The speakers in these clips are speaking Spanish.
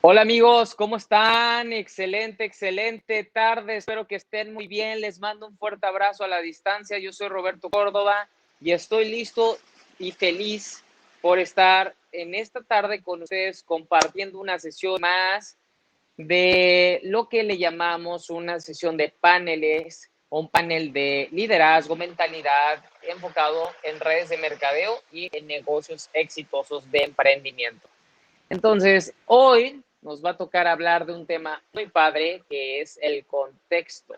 Hola amigos, ¿cómo están? Excelente, excelente tarde. Espero que estén muy bien. Les mando un fuerte abrazo a la distancia. Yo soy Roberto Córdoba y estoy listo y feliz por estar en esta tarde con ustedes compartiendo una sesión más de lo que le llamamos una sesión de paneles, un panel de liderazgo, mentalidad enfocado en redes de mercadeo y en negocios exitosos de emprendimiento. Entonces, hoy nos va a tocar hablar de un tema muy padre que es el contexto.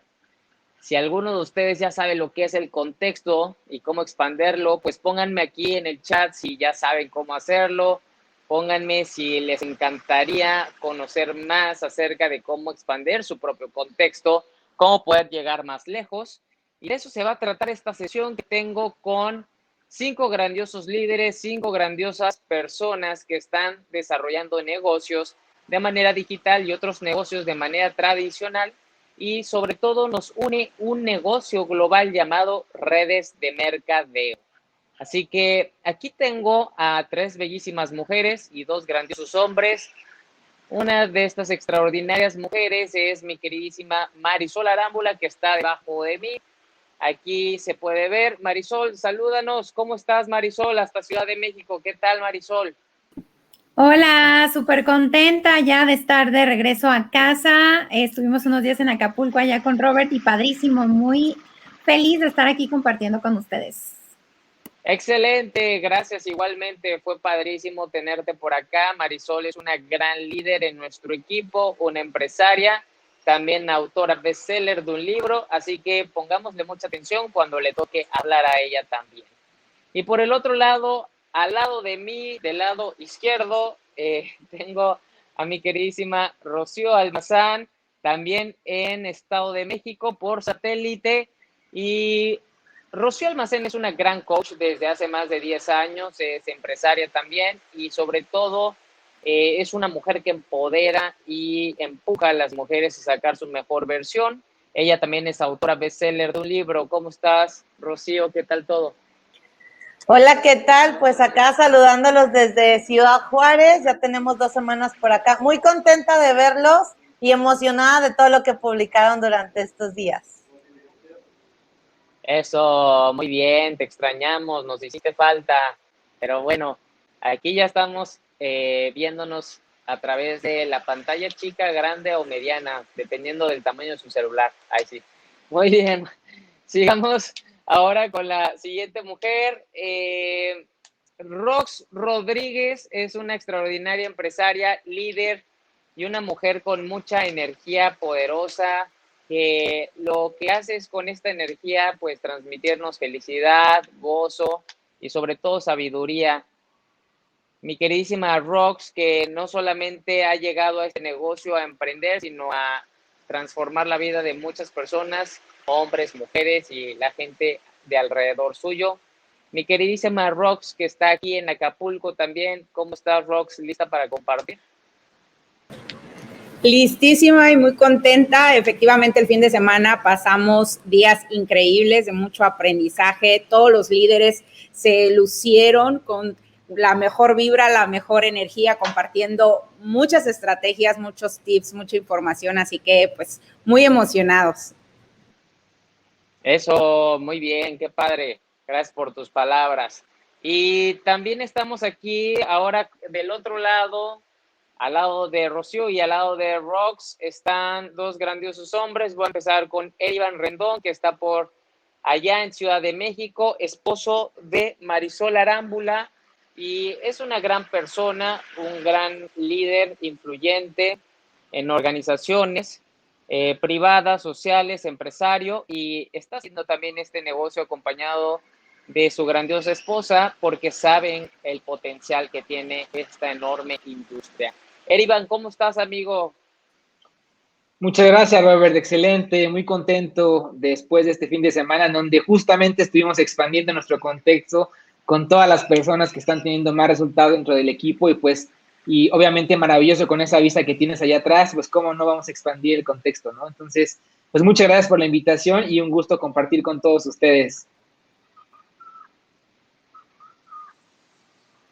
Si alguno de ustedes ya sabe lo que es el contexto y cómo expanderlo, pues pónganme aquí en el chat si ya saben cómo hacerlo. Pónganme si les encantaría conocer más acerca de cómo expandir su propio contexto, cómo poder llegar más lejos. Y de eso se va a tratar esta sesión que tengo con 5 grandiosos líderes, 5 grandiosas personas que están desarrollando negocios de manera digital y otros negocios de manera tradicional, y sobre todo nos une un negocio global llamado redes de mercadeo. Así que aquí tengo a 3 bellísimas mujeres y 2 grandiosos hombres. Una de estas extraordinarias mujeres es mi queridísima Marisol Arámbula, que está debajo de mí. Aquí se puede ver. Marisol, salúdanos. ¿Cómo estás, Marisol? Hasta Ciudad de México. ¿Qué tal, Marisol? Hola, súper contenta ya de estar de regreso a casa. Estuvimos unos días en Acapulco allá con Robert y padrísimo, muy feliz de estar aquí compartiendo con ustedes. Excelente, gracias igualmente, fue padrísimo tenerte por acá. Marisol es una gran líder en nuestro equipo, una empresaria, también autora bestseller de un libro, así que pongámosle mucha atención cuando le toque hablar a ella también. Y por el otro lado, al lado de mí, del lado izquierdo, tengo a mi queridísima Rocío Almazán, también en Estado de México por satélite. Y Rocío Almacén es una gran coach desde hace más de 10 años, es empresaria también y sobre todo es una mujer que empodera y empuja a las mujeres a sacar su mejor versión. Ella también es autora bestseller de un libro. ¿Cómo estás, Rocío? ¿Qué tal todo? Hola, ¿qué tal? Pues acá saludándolos desde Ciudad Juárez, ya tenemos 2 semanas por acá, muy contenta de verlos y emocionada de todo lo que publicaron durante estos días. Eso, muy bien, te extrañamos, nos hiciste falta, pero bueno, aquí ya estamos viéndonos a través de la pantalla chica, grande o mediana, dependiendo del tamaño de su celular. Ahí sí. Muy bien, sigamos ahora con la siguiente mujer. Rox Rodríguez es una extraordinaria empresaria, líder y una mujer con mucha energía poderosa, que lo que hace es con esta energía pues transmitirnos felicidad, gozo y sobre todo sabiduría. Mi queridísima Rox, que no solamente ha llegado a este negocio a emprender, sino a transformar la vida de muchas personas, hombres, mujeres y la gente de alrededor suyo. Mi queridísima Rox, que está aquí en Acapulco también. ¿Cómo estás, Rox? ¿Lista para compartir? Listísima y muy contenta. Efectivamente, el fin de semana pasamos días increíbles de mucho aprendizaje. Todos los líderes se lucieron con la mejor vibra, la mejor energía, compartiendo muchas estrategias, muchos tips, mucha información. Así que, pues, muy emocionados. Eso, muy bien, qué padre. Gracias por tus palabras. Y también estamos aquí ahora del otro lado, al lado de Rocío y al lado de Rox, están 2 grandiosos hombres. Voy a empezar con Iván Rendón, que está por allá en Ciudad de México, esposo de Marisol Arámbula, y es una gran persona, un gran líder influyente en organizaciones privadas, sociales, empresario, y está haciendo también este negocio acompañado de su grandiosa esposa porque saben el potencial que tiene esta enorme industria. Erivan, ¿cómo estás, amigo? Muchas gracias, Robert. Excelente, muy contento después de este fin de semana en donde justamente estuvimos expandiendo nuestro contexto con todas las personas que están teniendo más resultados dentro del equipo y obviamente maravilloso con esa vista que tienes allá atrás, pues cómo no vamos a expandir el contexto, ¿no? Entonces, pues muchas gracias por la invitación y un gusto compartir con todos ustedes.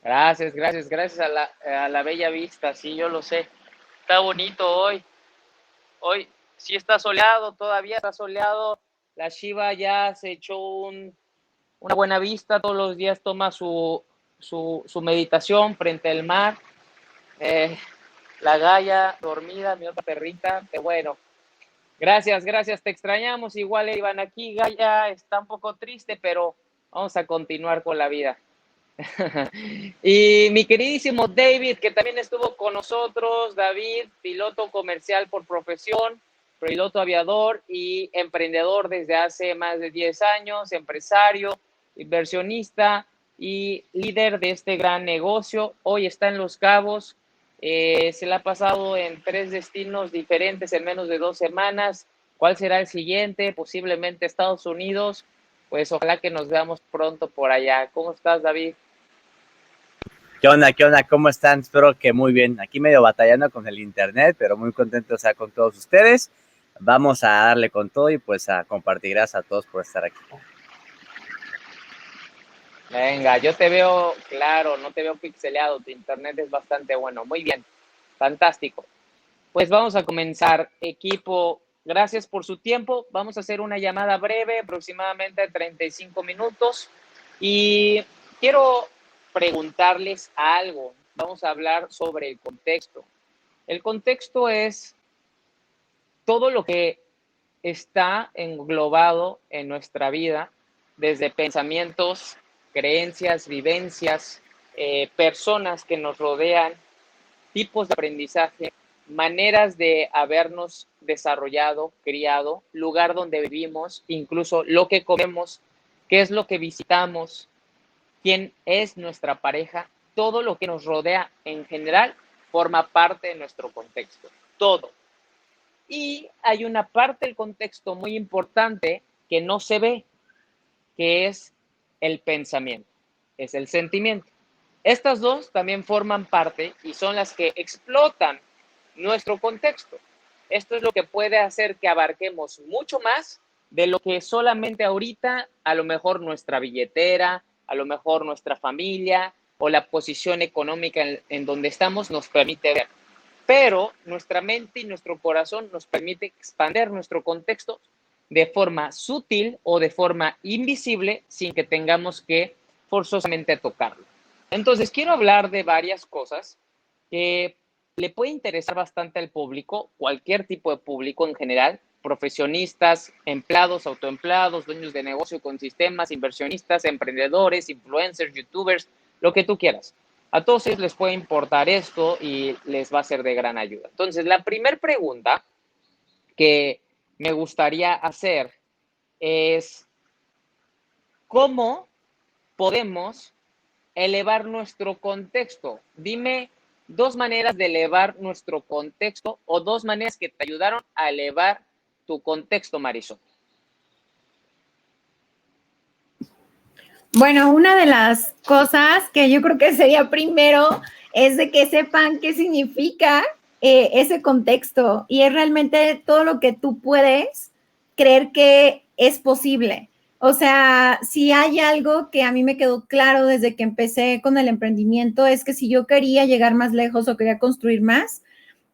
Gracias, gracias, gracias a la bella vista, sí, yo lo sé. Está bonito hoy. Hoy sí está soleado, todavía está soleado. La Shiva ya se echó una buena vista, todos los días toma su meditación frente al mar. La Gaia dormida, mi otra perrita, que bueno. Gracias, te extrañamos. Igual iban aquí, Gaia está un poco triste, pero vamos a continuar con la vida. Y mi queridísimo David, que también estuvo con nosotros. David, piloto comercial por profesión, piloto aviador y emprendedor desde hace más de 10 años, empresario, inversionista y líder de este gran negocio. Hoy está en Los Cabos, se la ha pasado en 3 destinos diferentes en menos de 2 semanas. ¿Cuál será el siguiente? Posiblemente Estados Unidos. Pues ojalá que nos veamos pronto por allá. ¿Cómo estás, David? ¿Qué onda? ¿Qué onda? ¿Cómo están? Espero que muy bien. Aquí medio batallando con el internet, pero muy contento de estar con todos ustedes. Vamos a darle con todo y pues a compartir. Gracias a todos por estar aquí. Venga, yo te veo claro, no te veo pixeleado, tu internet es bastante bueno. Muy bien, fantástico. Pues vamos a comenzar, equipo. Gracias por su tiempo. Vamos a hacer una llamada breve, aproximadamente 35 minutos. Y quiero preguntarles algo. Vamos a hablar sobre el contexto. El contexto es todo lo que está englobado en nuestra vida, desde pensamientos, creencias, vivencias, personas que nos rodean, tipos de aprendizaje, maneras de habernos desarrollado, criado, lugar donde vivimos, incluso lo que comemos, qué es lo que visitamos, quién es nuestra pareja, todo lo que nos rodea en general forma parte de nuestro contexto, todo. Y hay una parte del contexto muy importante que no se ve, que es el pensamiento, es el sentimiento. Estas dos también forman parte y son las que explotan nuestro contexto. Esto es lo que puede hacer que abarquemos mucho más de lo que solamente ahorita a lo mejor nuestra billetera, a lo mejor nuestra familia o la posición económica en donde estamos nos permite ver. Pero nuestra mente y nuestro corazón nos permite expandir nuestro contexto de forma sutil o de forma invisible sin que tengamos que forzosamente tocarlo. Entonces, quiero hablar de varias cosas que le puede interesar bastante al público, cualquier tipo de público en general, profesionistas, empleados, autoempleados, dueños de negocio con sistemas, inversionistas, emprendedores, influencers, youtubers, lo que tú quieras. A todos ellos les puede importar esto y les va a ser de gran ayuda. Entonces, la primera pregunta que me gustaría hacer es, ¿cómo podemos elevar nuestro contexto? Dime 2 maneras de elevar nuestro contexto o 2 maneras que te ayudaron a elevar tu contexto, Marisol. Bueno, una de las cosas que yo creo que sería primero es de que sepan qué significa ese contexto y es realmente todo lo que tú puedes creer que es posible. O sea, si hay algo que a mí me quedó claro desde que empecé con el emprendimiento es que si yo quería llegar más lejos o quería construir más,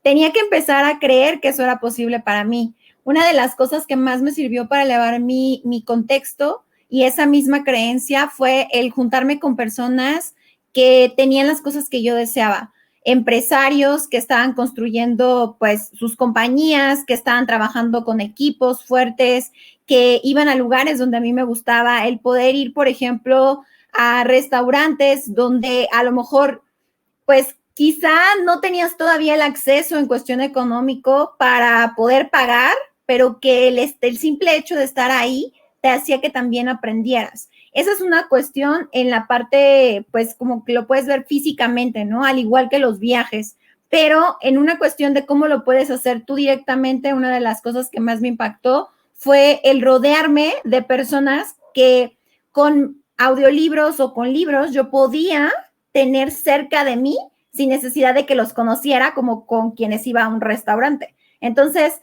tenía que empezar a creer que eso era posible para mí. Una de las cosas que más me sirvió para elevar mi contexto y esa misma creencia fue el juntarme con personas que tenían las cosas que yo deseaba. Empresarios que estaban construyendo pues sus compañías, que estaban trabajando con equipos fuertes, que iban a lugares donde a mí me gustaba, el poder ir, por ejemplo, a restaurantes donde a lo mejor pues quizá no tenías todavía el acceso en cuestión económico para poder pagar, pero que el simple hecho de estar ahí te hacía que también aprendieras. Esa es una cuestión en la parte, pues como que lo puedes ver físicamente, ¿no? Al igual que los viajes, pero en una cuestión de cómo lo puedes hacer tú directamente, una de las cosas que más me impactó fue el rodearme de personas que con audiolibros o con libros yo podía tener cerca de mí sin necesidad de que los conociera como con quienes iba a un restaurante. Entonces,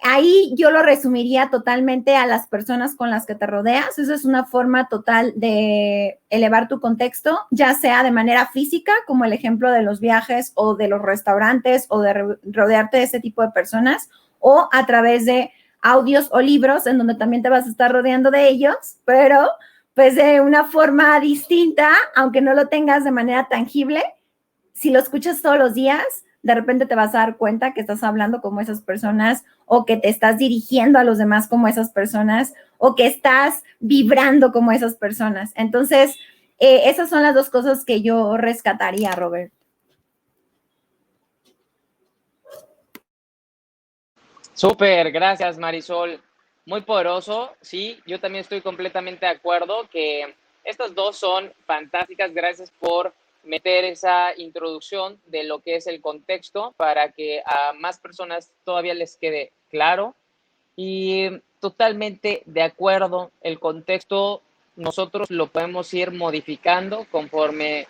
ahí yo lo resumiría totalmente a las personas con las que te rodeas. Esa es una forma total de elevar tu contexto, ya sea de manera física, como el ejemplo de los viajes o de los restaurantes o de rodearte de ese tipo de personas, o a través de audios o libros en donde también te vas a estar rodeando de ellos, pero pues de una forma distinta, aunque no lo tengas de manera tangible. Si lo escuchas todos los días, de repente te vas a dar cuenta que estás hablando como esas personas o que te estás dirigiendo a los demás como esas personas o que estás vibrando como esas personas. Entonces, esas son las dos cosas que yo rescataría, Robert. Súper, gracias Marisol. Muy poderoso, sí, yo también estoy completamente de acuerdo que estas dos son fantásticas. Gracias por meter esa introducción de lo que es el contexto para que a más personas todavía les quede claro. Y totalmente de acuerdo, el contexto nosotros lo podemos ir modificando conforme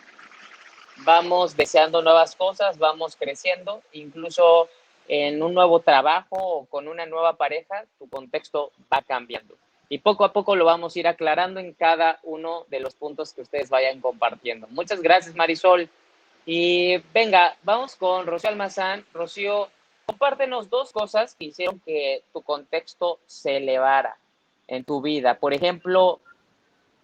vamos deseando nuevas cosas, vamos creciendo, incluso en un nuevo trabajo o con una nueva pareja, tu contexto va cambiando. Y poco a poco lo vamos a ir aclarando en cada uno de los puntos que ustedes vayan compartiendo. Muchas gracias, Marisol. Y venga, vamos con Rocío Almazán. Rocío, compártenos dos cosas que hicieron que tu contexto se elevara en tu vida. Por ejemplo,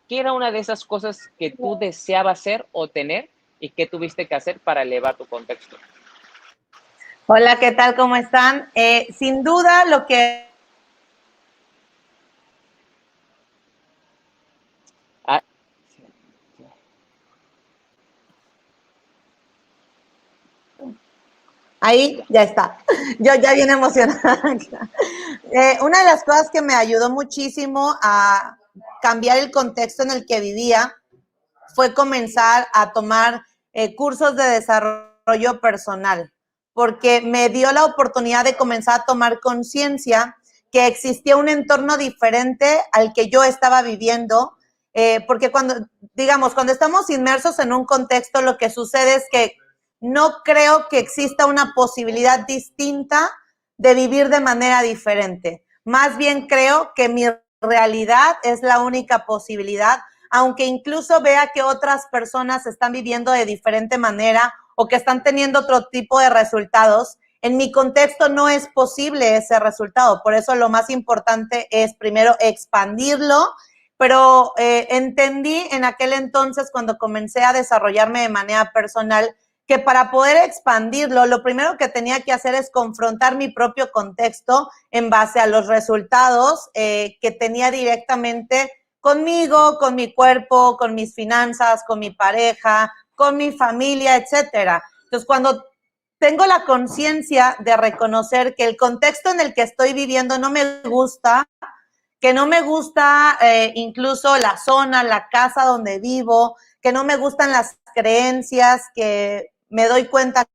¿qué era una de esas cosas que tú deseabas ser o tener y qué tuviste que hacer para elevar tu contexto? Hola, ¿qué tal? ¿Cómo están? Sin duda, lo que... Ah, Ahí ya está. Yo ya bien emocionada. Una de las cosas que me ayudó muchísimo a cambiar el contexto en el que vivía fue comenzar a tomar cursos de desarrollo personal, porque me dio la oportunidad de comenzar a tomar conciencia que existía un entorno diferente al que yo estaba viviendo, porque cuando estamos inmersos en un contexto, lo que sucede es que no creo que exista una posibilidad distinta de vivir de manera diferente. Más bien creo que mi realidad es la única posibilidad, aunque incluso vea que otras personas están viviendo de diferente manera o que están teniendo otro tipo de resultados. En mi contexto no es posible ese resultado. Por eso lo más importante es primero expandirlo, pero entendí en aquel entonces cuando comencé a desarrollarme de manera personal que para poder expandirlo, lo primero que tenía que hacer es confrontar mi propio contexto en base a los resultados que tenía directamente conmigo, con mi cuerpo, con mis finanzas, con mi pareja, con mi familia, etcétera. Entonces, cuando tengo la conciencia de reconocer que el contexto en el que estoy viviendo no me gusta, que no me gusta incluso la zona, la casa donde vivo, que no me gustan las creencias que me doy cuenta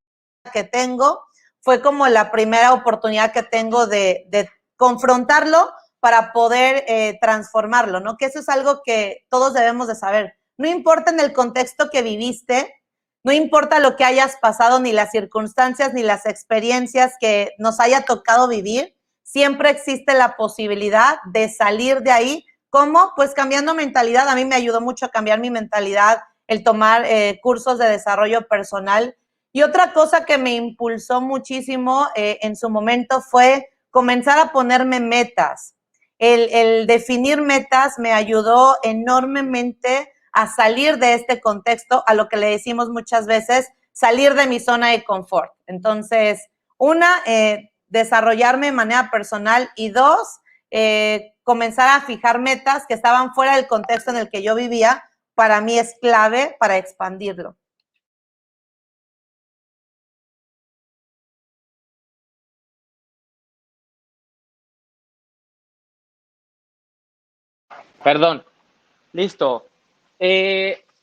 que tengo, fue como la primera oportunidad que tengo de confrontarlo para poder transformarlo, ¿no? Que eso es algo que todos debemos de saber. No importa en el contexto que viviste, no importa lo que hayas pasado, ni las circunstancias, ni las experiencias que nos haya tocado vivir, siempre existe la posibilidad de salir de ahí. ¿Cómo? Pues cambiando mentalidad. A mí me ayudó mucho a cambiar mi mentalidad el tomar cursos de desarrollo personal. Y otra cosa que me impulsó muchísimo en su momento fue comenzar a ponerme metas. El definir metas me ayudó enormemente a salir de este contexto, a lo que le decimos muchas veces, salir de mi zona de confort. Entonces, una, desarrollarme de manera personal y dos, comenzar a fijar metas que estaban fuera del contexto en el que yo vivía, para mí es clave para expandirlo. perdón, listo.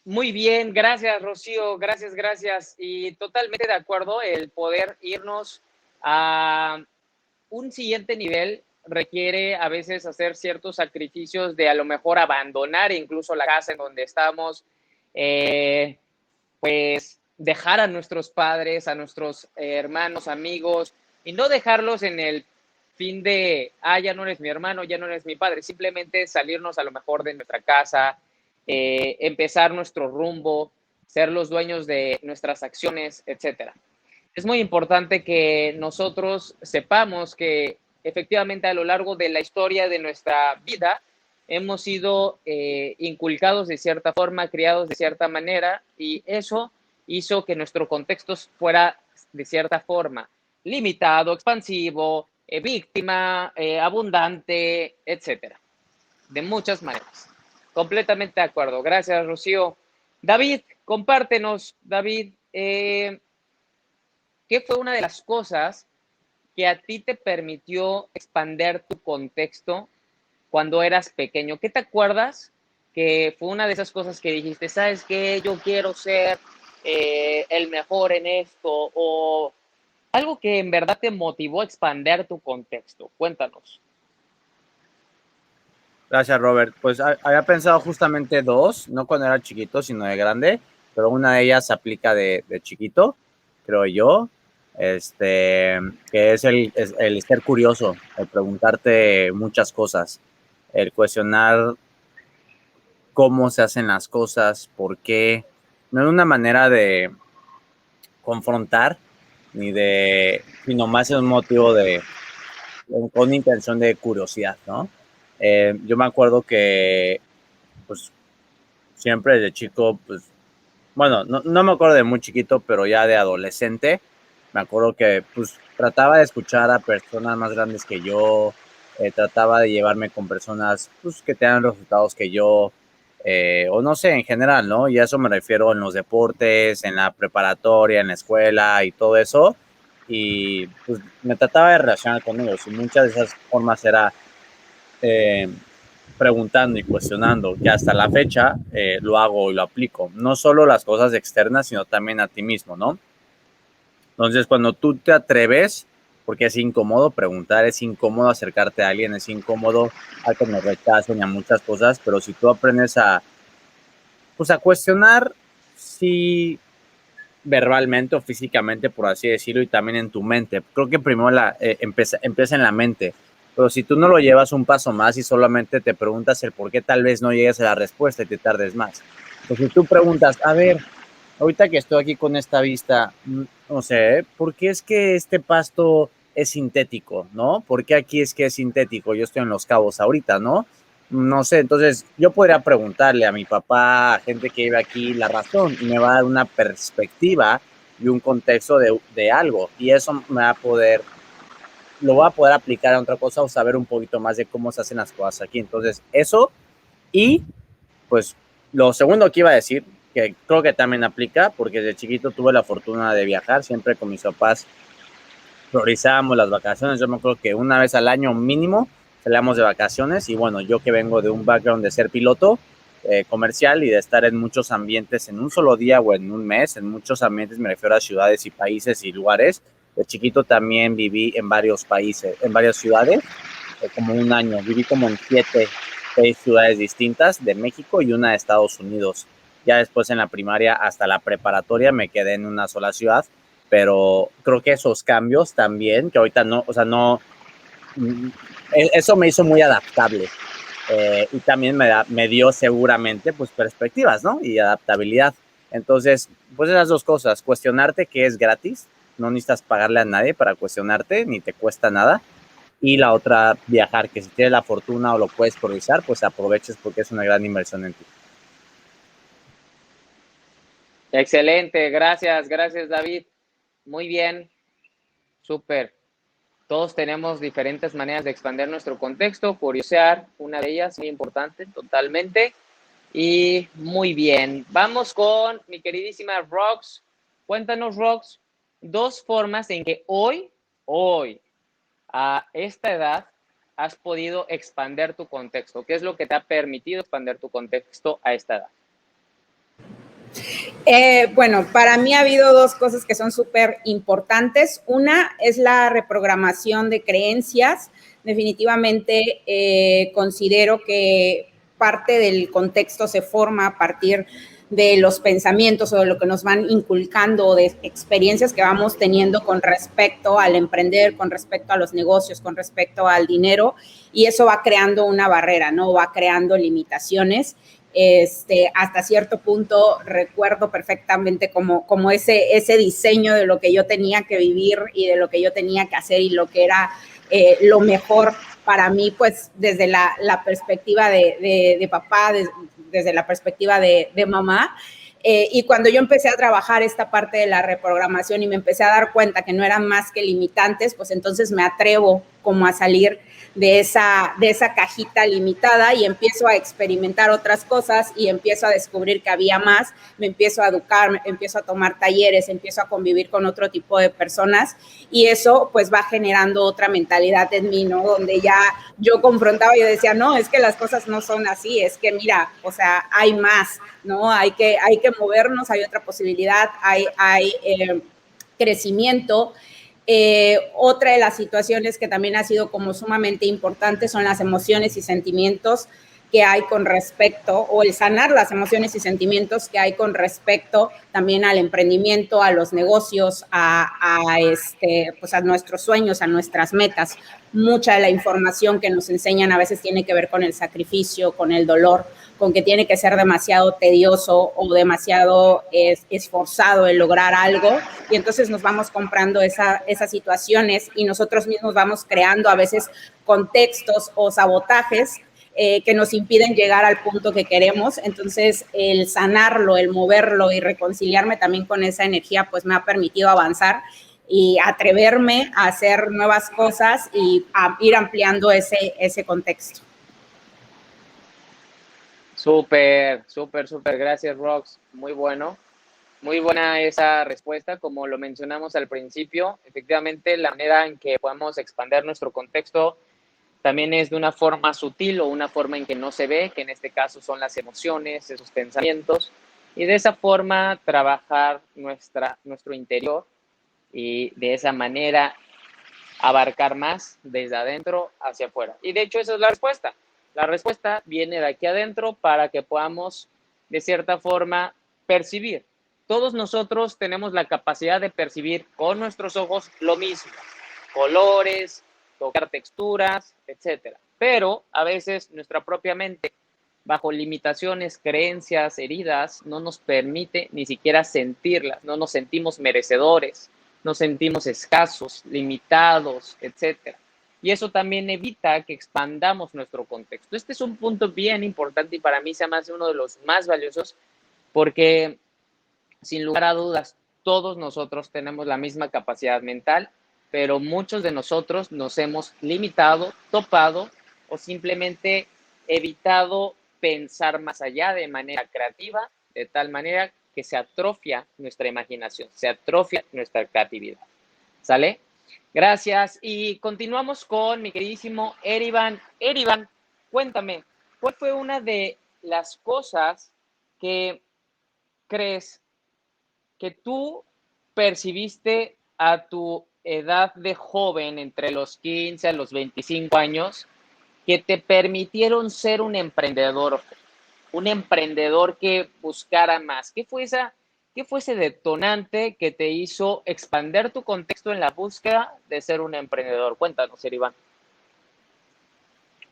Muy bien, gracias Rocío, gracias, gracias. Y totalmente de acuerdo, el poder irnos a un siguiente nivel requiere a veces hacer ciertos sacrificios de a lo mejor abandonar incluso la casa en donde estamos, pues dejar a nuestros padres, a nuestros hermanos, amigos, y no dejarlos en el fin de, ya no eres mi hermano, ya no eres mi padre, simplemente salirnos a lo mejor de nuestra casa, empezar nuestro rumbo, ser los dueños de nuestras acciones, etcétera. Es muy importante que nosotros sepamos que efectivamente a lo largo de la historia de nuestra vida hemos sido inculcados de cierta forma, criados de cierta manera, y eso hizo que nuestro contexto fuera de cierta forma limitado, expansivo, víctima, abundante, etcétera. De muchas maneras. Completamente de acuerdo. Gracias, Rocío. David, compártenos, David, ¿qué fue una de las cosas que a ti te permitió expandir tu contexto cuando eras pequeño? ¿Qué te acuerdas que fue una de esas cosas que dijiste, sabes qué, yo quiero ser el mejor en esto, o algo que en verdad te motivó a expandir tu contexto? Cuéntanos. Gracias, Robert. Pues había pensado justamente dos, no cuando era chiquito, sino de grande, pero una de ellas aplica de chiquito, creo yo, que es el ser curioso, el preguntarte muchas cosas, el cuestionar cómo se hacen las cosas, por qué, no de una manera de confrontar, sino más en un motivo con intención de curiosidad, ¿no? Yo me acuerdo que, pues, siempre de chico, pues, bueno, no me acuerdo de muy chiquito, pero ya de adolescente, me acuerdo que, pues, trataba de escuchar a personas más grandes que yo, trataba de llevarme con personas, pues, que tengan resultados que yo, o no sé, en general, ¿no? Y a eso me refiero en los deportes, en la preparatoria, en la escuela y todo eso, y, pues, me trataba de relacionar con ellos, y muchas de esas formas era preguntando y cuestionando, que hasta la fecha lo hago y lo aplico. No solo las cosas externas, sino también a ti mismo, ¿no? Entonces, cuando tú te atreves, porque es incómodo preguntar, es incómodo acercarte a alguien, es incómodo a que nos rechacen y a muchas cosas, pero si tú aprendes pues a cuestionar, si verbalmente o físicamente, por así decirlo, y también en tu mente. Creo que primero empieza en la mente, pero si tú no lo llevas un paso más y solamente te preguntas el por qué tal vez no llegues a la respuesta y te tardes más. Entonces, si tú preguntas, a ver, ahorita que estoy aquí con esta vista, no sé, ¿por qué es que este pasto es sintético, no? ¿Por qué aquí es que es sintético? Yo estoy en Los Cabos ahorita, ¿no? No sé, entonces yo podría preguntarle a mi papá, a gente que vive aquí, la razón, y me va a dar una perspectiva y un contexto de algo, y eso lo voy a poder aplicar a otra cosa o saber un poquito más de cómo se hacen las cosas aquí. Entonces, eso, y pues lo segundo que iba a decir, que creo que también aplica, porque de chiquito tuve la fortuna de viajar, siempre con mis papás priorizábamos las vacaciones. Yo me acuerdo que una vez al año mínimo salíamos de vacaciones, y bueno, yo que vengo de un background de ser piloto comercial y de estar en muchos ambientes en un solo día o en un mes, en muchos ambientes, me refiero a ciudades y países y lugares. De chiquito también viví en varios países, en varias ciudades, como un año, viví como en 6 ciudades distintas de México y una de Estados Unidos. Ya después en la primaria hasta la preparatoria me quedé en una sola ciudad, pero creo que esos cambios también, que ahorita no, o sea, no, eso me hizo muy adaptable, y también me dio seguramente pues perspectivas, ¿no? Y adaptabilidad. Entonces, pues esas dos cosas, cuestionarte, que es gratis, no necesitas pagarle a nadie para cuestionarte, ni te cuesta nada. Y la otra, viajar, que si tienes la fortuna o lo puedes priorizar, pues aproveches porque es una gran inversión en ti. Excelente, gracias, David. Muy bien, súper. Todos tenemos diferentes maneras de expandir nuestro contexto, curiosear, una de ellas, muy importante, totalmente. Y muy bien, vamos con mi queridísima Rox. Cuéntanos, Rox, 2 formas en que hoy, a esta edad, has podido expandir tu contexto. ¿Qué es lo que te ha permitido expandir tu contexto a esta edad? Bueno, para mí ha habido 2 cosas que son súper importantes. Una es la reprogramación de creencias. Definitivamente considero que parte del contexto se forma a partir de los pensamientos o de lo que nos van inculcando o de experiencias que vamos teniendo con respecto al emprender, con respecto a los negocios, con respecto al dinero, y eso va creando una barrera, ¿no? Va creando limitaciones. Hasta cierto punto recuerdo perfectamente como ese diseño de lo que yo tenía que vivir y de lo que yo tenía que hacer y lo que era lo mejor para mí, pues desde la perspectiva de papá, desde la perspectiva de mamá. Y cuando yo empecé a trabajar esta parte de la reprogramación y me empecé a dar cuenta que no eran más que limitantes, pues entonces me atrevo como a salir de esa cajita limitada y empiezo a experimentar otras cosas y empiezo a descubrir que había más, me empiezo a educar, empiezo a tomar talleres, empiezo a convivir con otro tipo de personas y eso pues va generando otra mentalidad en mí, ¿no? Donde ya yo confrontaba y yo decía, no, es que las cosas no son así, es que mira, o sea, hay más, ¿no? Hay que movernos, hay otra posibilidad, hay crecimiento. Otra de las situaciones que también ha sido como sumamente importante son las emociones y sentimientos que hay con respecto, o el sanar las emociones y sentimientos que hay con respecto también al emprendimiento, a los negocios, pues a nuestros sueños, a nuestras metas. Mucha de la información que nos enseñan a veces tiene que ver con el sacrificio, con el dolor, con que tiene que ser demasiado tedioso o demasiado esforzado en lograr algo, y entonces nos vamos comprando esas situaciones y nosotros mismos vamos creando a veces contextos o sabotajes que nos impiden llegar al punto que queremos. Entonces el sanarlo, el moverlo y reconciliarme también con esa energía pues me ha permitido avanzar y atreverme a hacer nuevas cosas y a ir ampliando ese contexto. Súper, súper, súper. Gracias, Rox. Muy bueno. Muy buena esa respuesta. Como lo mencionamos al principio, efectivamente, la manera en que podemos expandir nuestro contexto también es de una forma sutil o una forma en que no se ve, que en este caso son las emociones, esos pensamientos, y de esa forma trabajar nuestro interior y de esa manera abarcar más desde adentro hacia afuera. Y de hecho esa es la respuesta. La respuesta viene de aquí adentro para que podamos, de cierta forma, percibir. Todos nosotros tenemos la capacidad de percibir con nuestros ojos lo mismo, colores, tocar texturas, etcétera. Pero a veces nuestra propia mente, bajo limitaciones, creencias, heridas, no nos permite ni siquiera sentirlas, no nos sentimos merecedores, nos sentimos escasos, limitados, etcétera. Y eso también evita que expandamos nuestro contexto. Este es un punto bien importante y para mí se me hace uno de los más valiosos porque, sin lugar a dudas, todos nosotros tenemos la misma capacidad mental, pero muchos de nosotros nos hemos limitado, topado o simplemente evitado pensar más allá de manera creativa, de tal manera que se atrofia nuestra imaginación, se atrofia nuestra creatividad. ¿Sale? Gracias. Y continuamos con mi queridísimo Erivan. Erivan, cuéntame, ¿cuál fue una de las cosas que crees que tú percibiste a tu edad de joven, entre los 15 a los 25 años, que te permitieron ser un emprendedor que buscara más? ¿Qué fue ese detonante que te hizo expandir tu contexto en la búsqueda de ser un emprendedor? Cuéntanos, Erivan.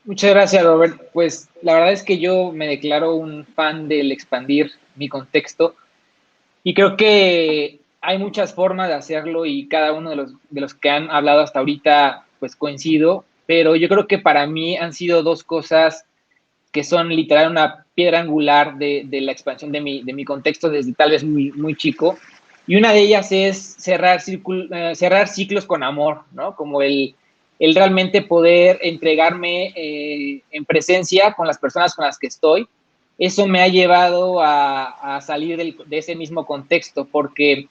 Muchas gracias, Robert. Pues la verdad es que yo me declaro un fan del expandir mi contexto y creo que hay muchas formas de hacerlo y cada uno de los que han hablado hasta ahorita pues coincido, pero yo creo que para mí han sido dos cosas que son literal una piedra angular de la expansión de mi contexto desde tal vez muy, muy chico. Y una de ellas es cerrar ciclos con amor, ¿no? Como el realmente poder entregarme en presencia con las personas con las que estoy. Eso me ha llevado a salir de ese mismo contexto, porque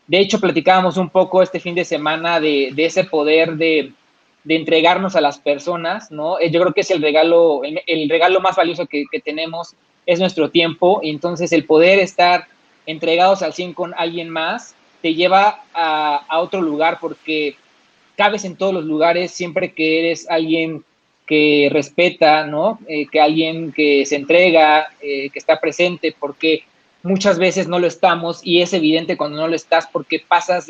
de hecho platicábamos un poco este fin de semana de ese poder de entregarnos a las personas, ¿no? Yo creo que es el regalo más valioso que tenemos, es nuestro tiempo, y entonces el poder estar entregados al 100 con alguien más te lleva a otro lugar, porque cabes en todos los lugares siempre que eres alguien que respeta, ¿no? Que alguien que se entrega, que está presente, porque muchas veces no lo estamos y es evidente cuando no lo estás porque pasas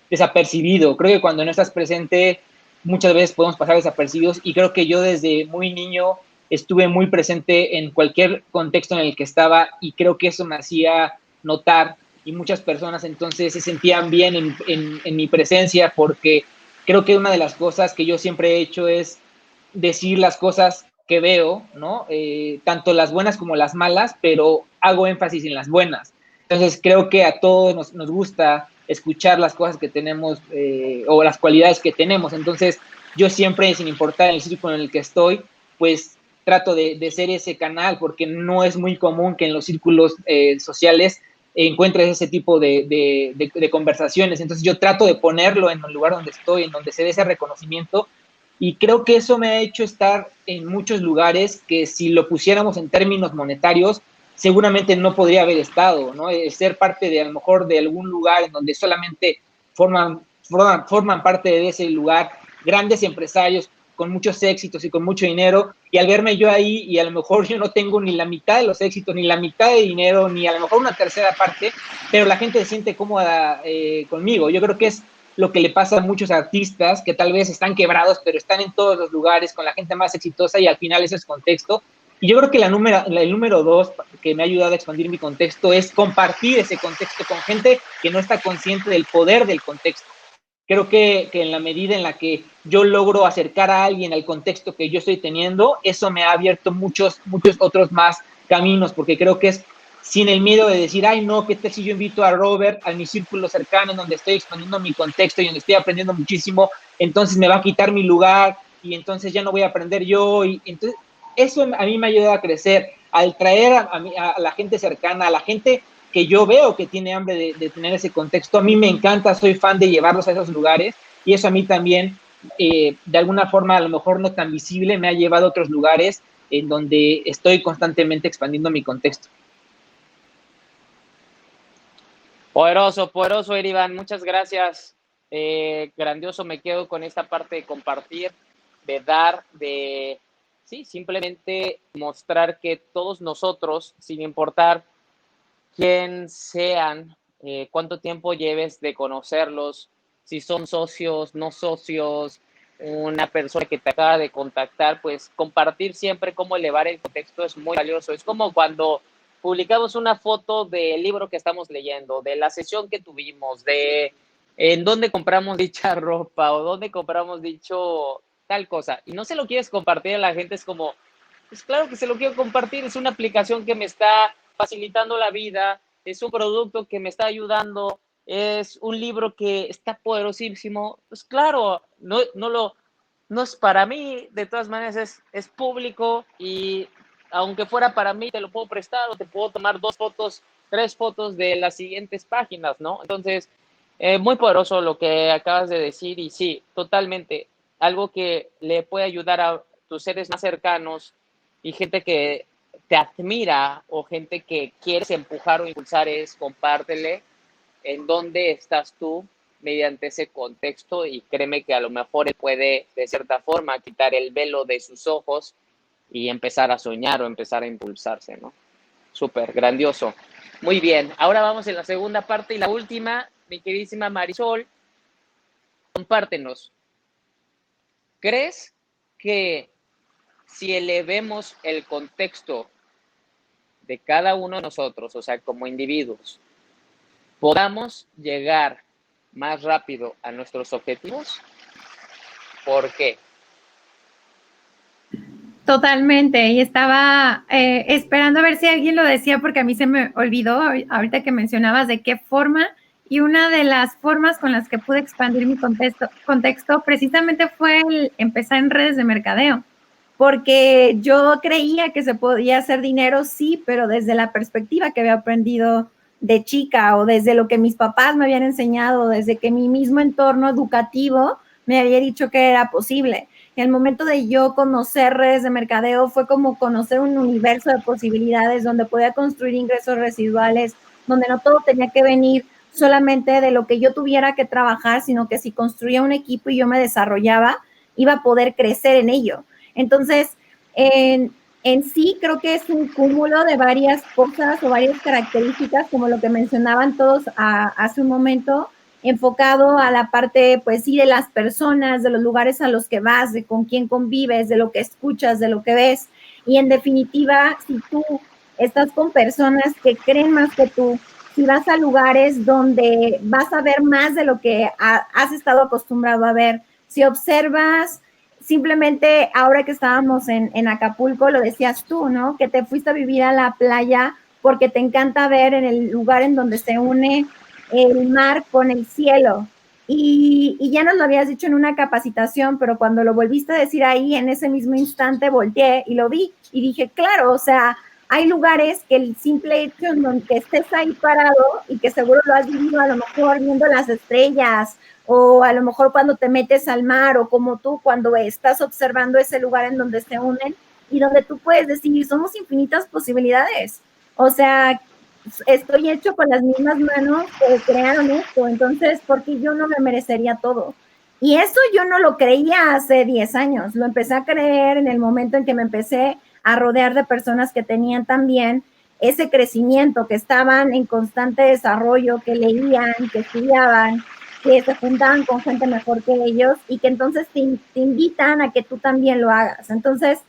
desapercibido. Creo que cuando no estás presente muchas veces podemos pasar desapercibidos y creo que yo desde muy niño estuve muy presente en cualquier contexto en el que estaba y creo que eso me hacía notar y muchas personas entonces se sentían bien en mi presencia porque creo que una de las cosas que yo siempre he hecho es decir las cosas que veo, ¿no? Tanto las buenas como las malas, pero hago énfasis en las buenas. Entonces creo que a todos nos gusta escuchar las cosas que tenemos o las cualidades que tenemos. Entonces yo siempre, sin importar el círculo en el que estoy, pues trato de ser ese canal porque no es muy común que en los círculos sociales encuentres ese tipo de conversaciones. Entonces yo trato de ponerlo en el lugar donde estoy, en donde se dé ese reconocimiento y creo que eso me ha hecho estar en muchos lugares que si lo pusiéramos en términos monetarios, seguramente no podría haber estado, ¿no? Ser parte de a lo mejor de algún lugar en donde solamente forman parte de ese lugar grandes empresarios con muchos éxitos y con mucho dinero, y al verme yo ahí y a lo mejor yo no tengo ni la mitad de los éxitos, ni la mitad de dinero, ni a lo mejor una tercera parte, pero la gente se siente cómoda conmigo. Yo creo que es lo que le pasa a muchos artistas que tal vez están quebrados, pero están en todos los lugares con la gente más exitosa y al final ese es contexto. Y yo creo que el número 2 que me ha ayudado a expandir mi contexto es compartir ese contexto con gente que no está consciente del poder del contexto. Creo que en la medida en la que yo logro acercar a alguien al contexto que yo estoy teniendo, eso me ha abierto muchos otros más caminos, porque creo que es sin el miedo de decir, ay, no, ¿qué tal si yo invito a Robert a mi círculo cercano en donde estoy expandiendo mi contexto y donde estoy aprendiendo muchísimo? Entonces me va a quitar mi lugar y entonces ya no voy a aprender yo. Y entonces eso a mí me ha ayudado a crecer, al traer a la gente cercana, a la gente que yo veo que tiene hambre de tener ese contexto. A mí me encanta, soy fan de llevarlos a esos lugares y eso a mí también, de alguna forma, a lo mejor no tan visible, me ha llevado a otros lugares en donde estoy constantemente expandiendo mi contexto. Poderoso, Irivan, muchas gracias. Grandioso, me quedo con esta parte de compartir, de dar, sí, simplemente mostrar que todos nosotros, sin importar quién sean, cuánto tiempo lleves de conocerlos, si son socios, no socios, una persona que te acaba de contactar, pues compartir siempre cómo elevar el contexto es muy valioso. Es como cuando publicamos una foto del libro que estamos leyendo, de la sesión que tuvimos, de en dónde compramos dicha ropa o dónde compramos dicho tal cosa, y no se lo quieres compartir a la gente, es como, pues claro que se lo quiero compartir, es una aplicación que me está facilitando la vida, es un producto que me está ayudando, es un libro que está poderosísimo, pues claro, no es para mí, de todas maneras es público y aunque fuera para mí, te lo puedo prestar o te puedo tomar 2 fotos, 3 fotos de las siguientes páginas, ¿no? Entonces, muy poderoso lo que acabas de decir y sí, totalmente, algo que le puede ayudar a tus seres más cercanos y gente que te admira o gente que quieres empujar o impulsar es compártele en dónde estás tú mediante ese contexto y créeme que a lo mejor él puede de cierta forma quitar el velo de sus ojos y empezar a soñar o empezar a impulsarse, ¿no? Súper, grandioso. Muy bien, ahora vamos en la segunda parte y la última, mi queridísima Marisol, compártenos. ¿Crees que si elevemos el contexto de cada uno de nosotros, o sea, como individuos, podamos llegar más rápido a nuestros objetivos? ¿Por qué? Totalmente, y estaba esperando a ver si alguien lo decía porque a mí se me olvidó ahorita que mencionabas de qué forma, y una de las formas con las que pude expandir mi contexto precisamente fue el empezar en redes de mercadeo, porque yo creía que se podía hacer dinero, sí, pero desde la perspectiva que había aprendido de chica o desde lo que mis papás me habían enseñado, desde que mi mismo entorno educativo me había dicho que era posible. El momento de yo conocer redes de mercadeo fue como conocer un universo de posibilidades donde podía construir ingresos residuales, donde no todo tenía que venir solamente de lo que yo tuviera que trabajar, sino que si construía un equipo y yo me desarrollaba, iba a poder crecer en ello. Entonces, en sí creo que es un cúmulo de varias cosas o varias características, como lo que mencionaban todos hace un momento, enfocado a la parte, pues sí, de las personas, de los lugares a los que vas, de con quién convives, de lo que escuchas, de lo que ves. Y en definitiva, si tú estás con personas que creen más que tú, si vas a lugares donde vas a ver más de lo que has estado acostumbrado a ver, si observas, simplemente ahora que estábamos en Acapulco, lo decías tú, ¿no? Que te fuiste a vivir a la playa porque te encanta ver en el lugar en donde se une el mar con el cielo. Y ya nos lo habías dicho en una capacitación, pero cuando lo volviste a decir ahí, en ese mismo instante volteé y lo vi y dije, claro, o sea, hay lugares que el simple hecho en donde estés ahí parado y que seguro lo has vivido a lo mejor viendo las estrellas o a lo mejor cuando te metes al mar o como tú cuando estás observando ese lugar en donde se unen y donde tú puedes decir, somos infinitas posibilidades. O sea, estoy hecho con las mismas manos que crearon esto, entonces, ¿por qué yo no me merecería todo? Y eso yo no lo creía hace 10 años, lo empecé a creer en el momento en que me empecé a rodear de personas que tenían también ese crecimiento, que estaban en constante desarrollo, que leían, que estudiaban, que se juntaban con gente mejor que ellos y que entonces te invitan a que tú también lo hagas. Entonces,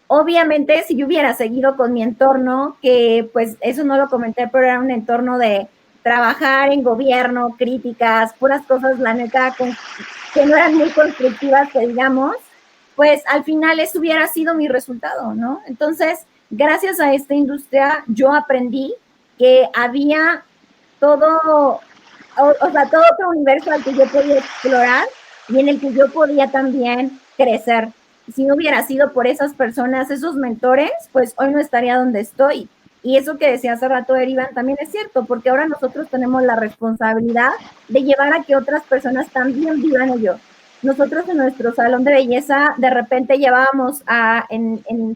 obviamente, si yo hubiera seguido con mi entorno, que pues eso no lo comenté, pero era un entorno de trabajar en gobierno, críticas, puras cosas, la neta, que no eran muy constructivas, que digamos, pues al final eso hubiera sido mi resultado, ¿no? Entonces, gracias a esta industria, yo aprendí que había todo, o sea, todo otro universo al que yo podía explorar y en el que yo podía también crecer. Si no hubiera sido por esas personas, esos mentores, pues hoy no estaría donde estoy. Y eso que decía hace rato Erivan también es cierto, porque ahora nosotros tenemos la responsabilidad de llevar a que otras personas también vivan ello. Nosotros en nuestro salón de belleza de repente llevábamos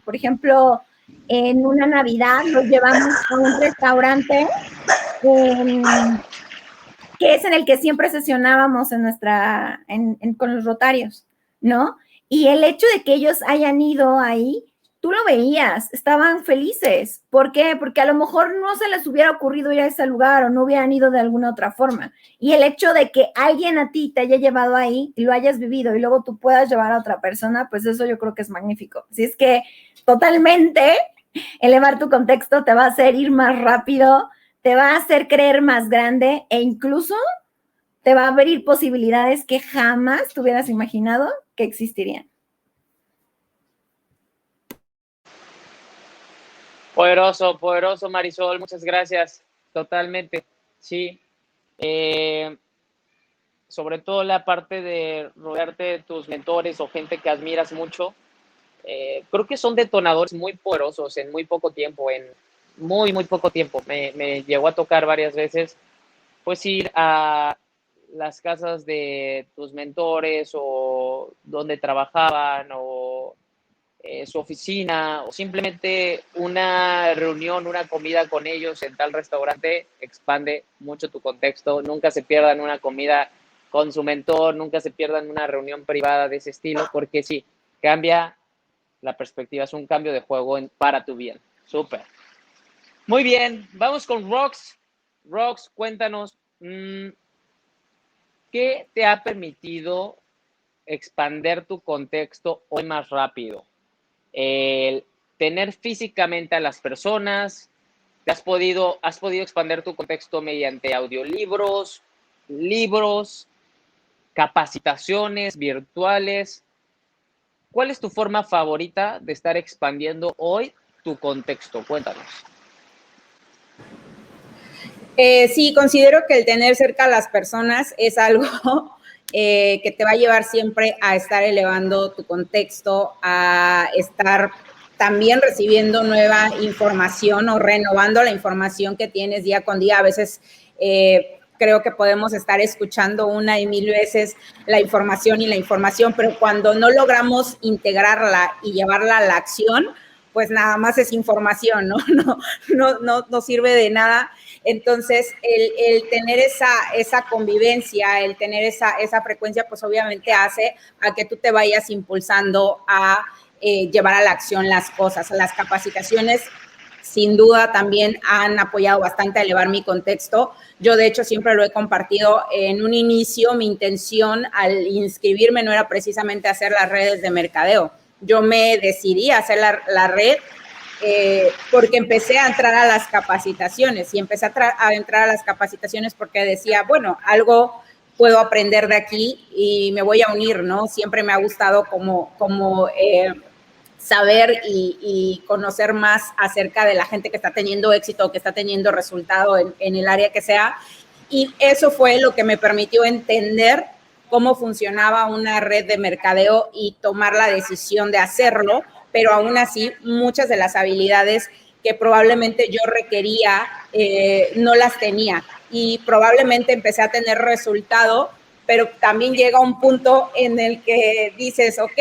por ejemplo, en una Navidad nos llevamos a un restaurante que es en el que siempre sesionábamos con los rotarios, ¿no? Y el hecho de que ellos hayan ido ahí, tú lo veías, estaban felices. ¿Por qué? Porque a lo mejor no se les hubiera ocurrido ir a ese lugar o no hubieran ido de alguna otra forma. Y el hecho de que alguien a ti te haya llevado ahí y lo hayas vivido y luego tú puedas llevar a otra persona, pues eso yo creo que es magnífico. Así es que totalmente elevar tu contexto te va a hacer ir más rápido, te va a hacer creer más grande e incluso te va a abrir posibilidades que jamás te hubieras imaginado que existirían. Poderoso, poderoso, Marisol, muchas gracias. Totalmente, sí. Sobre todo la parte de rodearte de tus mentores o gente que admiras mucho, creo que son detonadores muy poderosos en muy poco tiempo, en muy, muy poco tiempo. Me llegó a tocar varias veces, pues ir a las casas de tus mentores o donde trabajaban o su oficina o simplemente una reunión, una comida con ellos en tal restaurante, expande mucho tu contexto. Nunca se pierdan una comida con su mentor, nunca se pierdan una reunión privada de ese estilo, porque sí, cambia la perspectiva, es un cambio de juego para tu bien. Súper. Muy bien, vamos con Rox. Rox, cuéntanos, ¿qué te ha permitido expander tu contexto hoy más rápido? El tener físicamente a las personas, has podido expandir tu contexto mediante audiolibros, libros, capacitaciones virtuales. ¿Cuál es tu forma favorita de estar expandiendo hoy tu contexto? Cuéntanos. Sí, considero que el tener cerca a las personas es algo que te va a llevar siempre a estar elevando tu contexto, a estar también recibiendo nueva información o renovando la información que tienes día con día. A veces creo que podemos estar escuchando una y mil veces la información, pero cuando no logramos integrarla y llevarla a la acción, pues nada más es información, no sirve de nada. Entonces, el tener esa convivencia, el tener esa frecuencia, pues obviamente hace a que tú te vayas impulsando a llevar a la acción las cosas. Las capacitaciones sin duda también han apoyado bastante a elevar mi contexto. Yo, de hecho, siempre lo he compartido. En un inicio, mi intención al inscribirme no era precisamente hacer las redes de mercadeo. Yo me decidí a hacer la red porque empecé a entrar a las capacitaciones y empecé a entrar a las capacitaciones porque decía, bueno, algo puedo aprender de aquí y me voy a unir, ¿no? Siempre me ha gustado como saber y conocer más acerca de la gente que está teniendo éxito, que está teniendo resultado en el área que sea. Y eso fue lo que me permitió entender cómo funcionaba una red de mercadeo y tomar la decisión de hacerlo, pero aún así muchas de las habilidades que probablemente yo requería no las tenía y probablemente empecé a tener resultado, pero también llega un punto en el que dices, ok,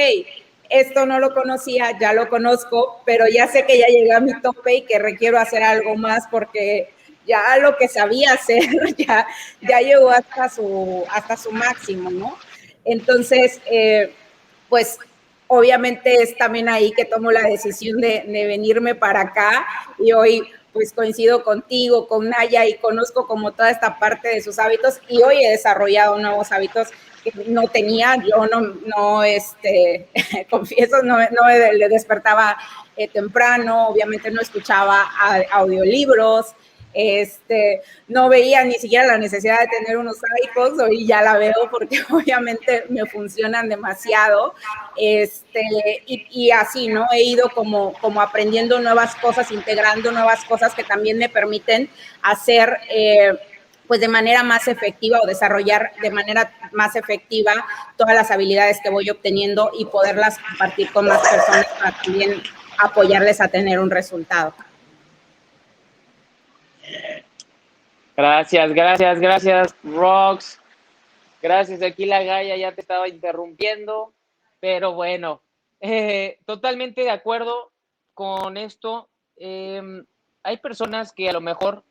esto no lo conocía, ya lo conozco, pero ya sé que ya llegué a mi tope y que requiero hacer algo más porque ya lo que sabía hacer ya llegó hasta su máximo, ¿no? Entonces, pues obviamente es también ahí que tomo la decisión de venirme para acá y hoy pues coincido contigo, con Naya y conozco como toda esta parte de sus hábitos y hoy he desarrollado nuevos hábitos que no tenía. Yo no confieso, no me despertaba temprano, obviamente no escuchaba audiolibros, no veía ni siquiera la necesidad de tener unos iPods, hoy ya la veo porque obviamente me funcionan demasiado, y así, ¿no? He ido como aprendiendo nuevas cosas, integrando nuevas cosas que también me permiten hacer, pues de manera más efectiva o desarrollar de manera más efectiva todas las habilidades que voy obteniendo y poderlas compartir con más personas para también apoyarles a tener un resultado. Gracias, Rox. Gracias, aquí la Gaia ya te estaba interrumpiendo, pero bueno, totalmente de acuerdo con esto. Hay personas que a lo mejor,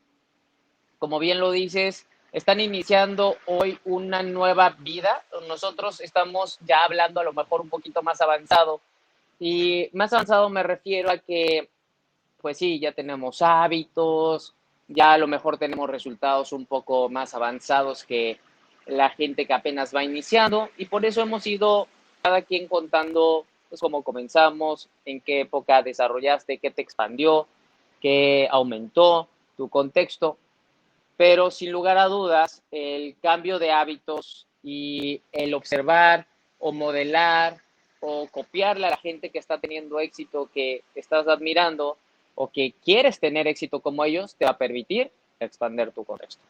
como bien lo dices, están iniciando hoy una nueva vida. Nosotros estamos ya hablando a lo mejor un poquito más avanzado, y más avanzado me refiero a que, pues sí, ya tenemos hábitos, ya a lo mejor tenemos resultados un poco más avanzados que la gente que apenas va iniciando, y por eso hemos ido cada quien contando pues cómo comenzamos, en qué época desarrollaste, qué te expandió, qué aumentó tu contexto. Pero sin lugar a dudas, el cambio de hábitos y el observar o modelar o copiarle a la gente que está teniendo éxito, que estás admirando o que quieres tener éxito como ellos, te va a permitir expandir tu contexto.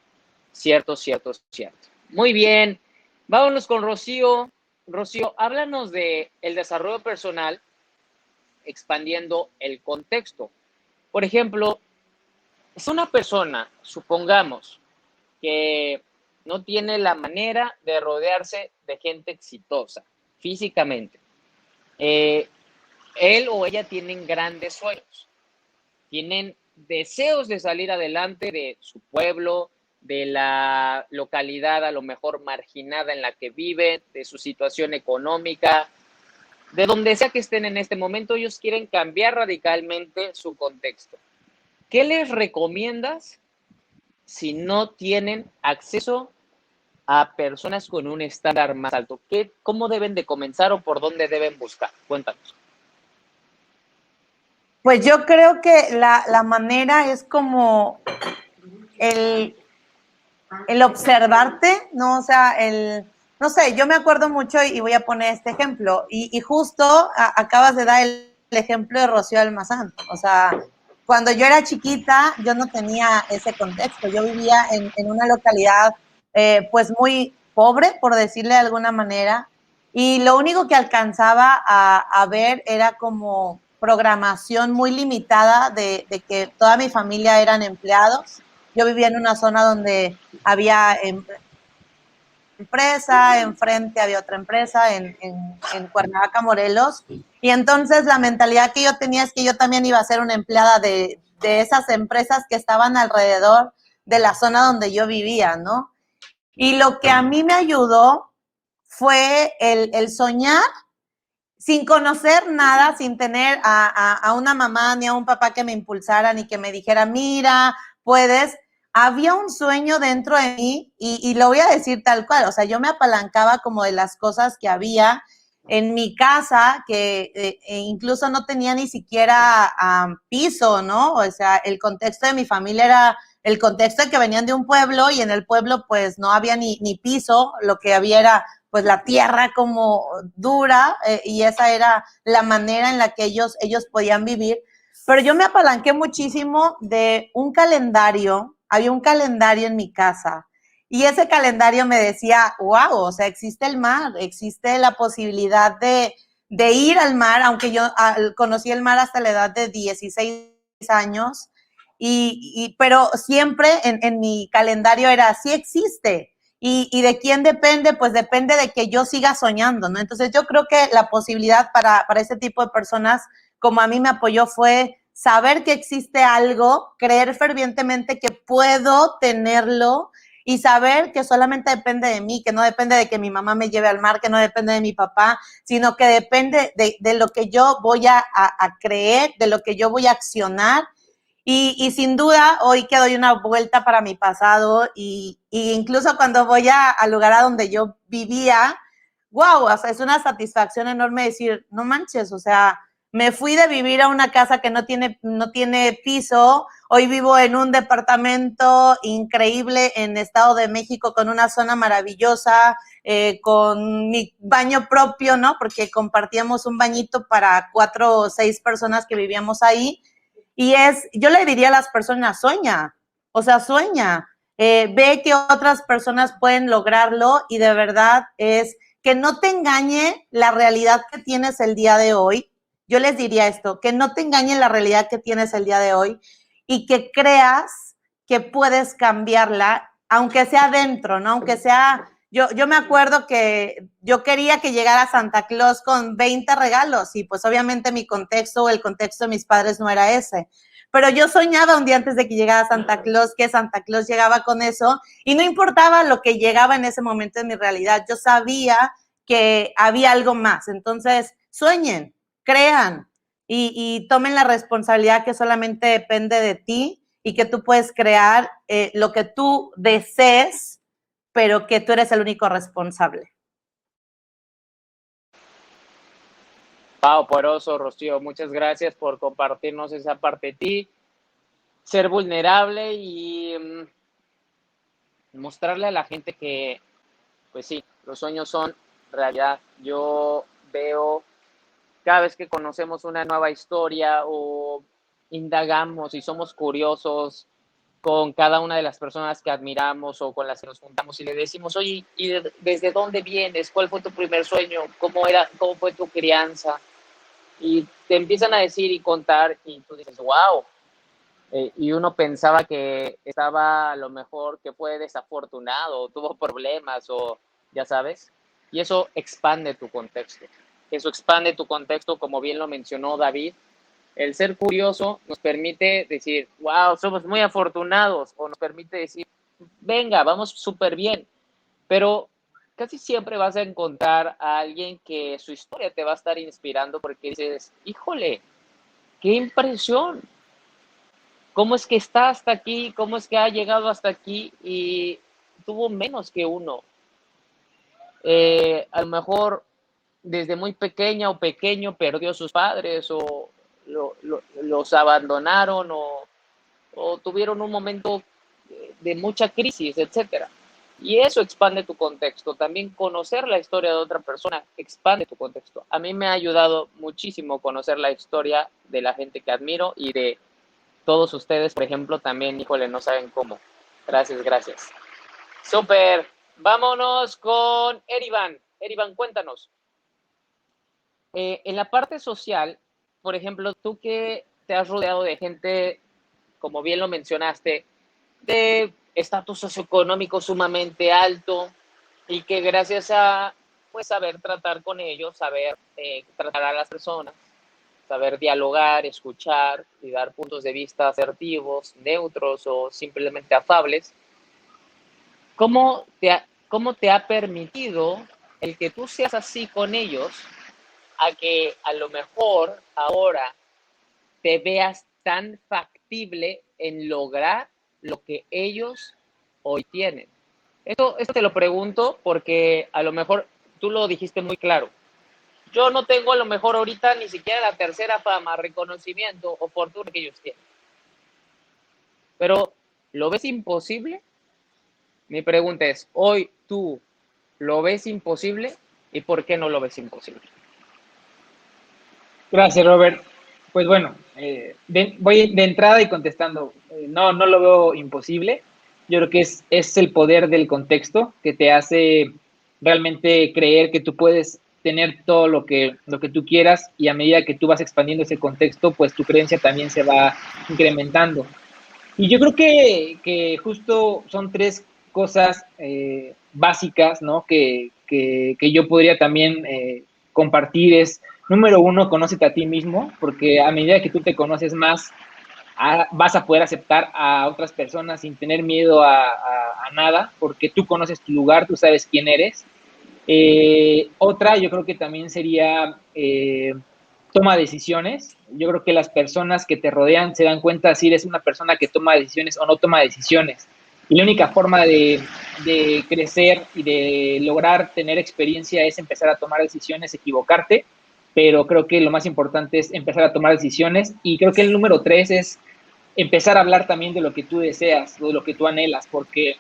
Cierto. Muy bien, vámonos con Rocío. Rocío, háblanos de el desarrollo personal expandiendo el contexto. Por ejemplo, es una persona, supongamos, que no tiene la manera de rodearse de gente exitosa físicamente. Él o ella tienen grandes sueños, tienen deseos de salir adelante de su pueblo, de la localidad a lo mejor marginada en la que viven, de su situación económica, de donde sea que estén en este momento. Ellos quieren cambiar radicalmente su contexto. ¿Qué les recomiendas si no tienen acceso a personas con un estándar más alto? ¿Cómo deben de comenzar o por dónde deben buscar? Cuéntanos. Pues yo creo que la manera es como el observarte, ¿no? O sea, no sé, yo me acuerdo mucho y voy a poner este ejemplo, y justo acabas de dar el ejemplo de Rocío Almazán. O sea, cuando yo era chiquita, yo no tenía ese contexto. Yo vivía en una localidad, pues muy pobre, por decirle de alguna manera, y lo único que alcanzaba a ver era como programación muy limitada de que toda mi familia eran empleados. Yo vivía en una zona donde había empresa, enfrente había otra empresa en Cuernavaca, Morelos, y entonces la mentalidad que yo tenía es que yo también iba a ser una empleada de esas empresas que estaban alrededor de la zona donde yo vivía, ¿no? Y lo que a mí me ayudó fue el soñar sin conocer nada, sin tener a una mamá ni a un papá que me impulsara ni que me dijera, mira, puedes, había un sueño dentro de mí y lo voy a decir tal cual, o sea, yo me apalancaba como de las cosas que había en mi casa, que incluso no tenía ni siquiera piso, ¿no? O sea, el contexto de mi familia era el contexto de que venían de un pueblo y en el pueblo pues no había ni piso, lo que había era pues la tierra como dura y esa era la manera en la que ellos podían vivir. Pero yo me apalanqué muchísimo de un calendario, había un calendario en mi casa y ese calendario me decía, wow, o sea, existe el mar, existe la posibilidad de ir al mar, aunque yo conocí el mar hasta la edad de 16 años, pero siempre en mi calendario era, sí existe. ¿Y de quién depende? Pues depende de que yo siga soñando, ¿no? Entonces yo creo que la posibilidad para ese tipo de personas, como a mí me apoyó, fue saber que existe algo, creer fervientemente que puedo tenerlo y saber que solamente depende de mí, que no depende de que mi mamá me lleve al mar, que no depende de mi papá, sino que depende de lo que yo voy a creer, de lo que yo voy a accionar. Y sin duda, hoy que doy una vuelta para mi pasado y incluso cuando voy al lugar a donde yo vivía, wow, o sea, es una satisfacción enorme decir, no manches, o sea, me fui de vivir a una casa que no tiene piso, hoy vivo en un departamento increíble en Estado de México con una zona maravillosa, con mi baño propio, ¿no? Porque compartíamos un bañito para 4 o 6 personas que vivíamos ahí. Y yo le diría a las personas, sueña, o sea, sueña, ve que otras personas pueden lograrlo y de verdad es que no te engañe la realidad que tienes el día de hoy. Yo les diría esto, que no te engañe la realidad que tienes el día de hoy y que creas que puedes cambiarla, aunque sea dentro, ¿no? Aunque sea, yo me acuerdo que yo quería que llegara Santa Claus con 20 regalos y pues obviamente mi contexto o el contexto de mis padres no era ese. Pero yo soñaba un día antes de que llegara Santa Claus, que Santa Claus llegaba con eso y no importaba lo que llegaba en ese momento en mi realidad, yo sabía que había algo más. Entonces, sueñen, crean y tomen la responsabilidad que solamente depende de ti y que tú puedes crear lo que tú desees, pero que tú eres el único responsable. Wow, poderoso, Rocío. Muchas gracias por compartirnos esa parte de ti. Ser vulnerable y mostrarle a la gente que, pues sí, los sueños son realidad. Yo veo cada vez que conocemos una nueva historia o indagamos y somos curiosos con cada una de las personas que admiramos o con las que nos juntamos y le decimos, oye, ¿y desde dónde vienes? ¿Cuál fue tu primer sueño? ¿Cómo fue tu crianza? Y te empiezan a decir y contar y tú dices, wow. Y uno pensaba que estaba a lo mejor que fue desafortunado, tuvo problemas o ya sabes. Y eso expande tu contexto. Eso expande tu contexto, como bien lo mencionó David. El ser curioso nos permite decir, wow, somos muy afortunados, o nos permite decir, venga, vamos súper bien. Pero casi siempre vas a encontrar a alguien que su historia te va a estar inspirando porque dices, híjole, qué impresión. ¿Cómo es que está hasta aquí? ¿Cómo es que ha llegado hasta aquí? Y tuvo menos que uno. A lo mejor desde muy pequeña o pequeño perdió a sus padres o los abandonaron o tuvieron un momento de mucha crisis, etcétera. Y eso expande tu contexto. También conocer la historia de otra persona expande tu contexto. A mí me ha ayudado muchísimo conocer la historia de la gente que admiro y de todos ustedes, por ejemplo, también, híjole, no saben cómo. Gracias, gracias. Súper. Vámonos con Erivan. Erivan, cuéntanos. En la parte social, por ejemplo, tú que te has rodeado de gente, como bien lo mencionaste, de estatus socioeconómico sumamente alto y que gracias a pues saber tratar con ellos, saber tratar a las personas, saber dialogar, escuchar y dar puntos de vista asertivos, neutros o simplemente afables, ¿cómo te ha permitido el que tú seas así con ellos a que a lo mejor ahora te veas tan factible en lograr lo que ellos hoy tienen. Esto te lo pregunto porque a lo mejor tú lo dijiste muy claro. Yo no tengo a lo mejor ahorita ni siquiera la tercera fama, reconocimiento o fortuna que ellos tienen. Pero, ¿lo ves imposible? Mi pregunta es, ¿hoy tú lo ves imposible? ¿Y por qué no lo ves imposible? Gracias, Robert. Pues bueno, voy de entrada y contestando. No lo veo imposible. Yo creo que es el poder del contexto que te hace realmente creer que tú puedes tener todo lo que tú quieras, y a medida que tú vas expandiendo ese contexto, pues tu creencia también se va incrementando. Y yo creo que justo son tres cosas básicas, ¿no? Que yo podría también compartir. Es, número uno, conócete a ti mismo, porque a medida que tú te conoces más, vas a poder aceptar a otras personas sin tener miedo a nada, porque tú conoces tu lugar, tú sabes quién eres. Otra, yo creo que también sería toma decisiones. Yo creo que las personas que te rodean se dan cuenta si eres una persona que toma decisiones o no toma decisiones. Y la única forma de crecer y de lograr tener experiencia es empezar a tomar decisiones, equivocarte, pero creo que lo más importante es empezar a tomar decisiones. Y creo que el número 3 es empezar a hablar también de lo que tú deseas, de lo que tú anhelas, porque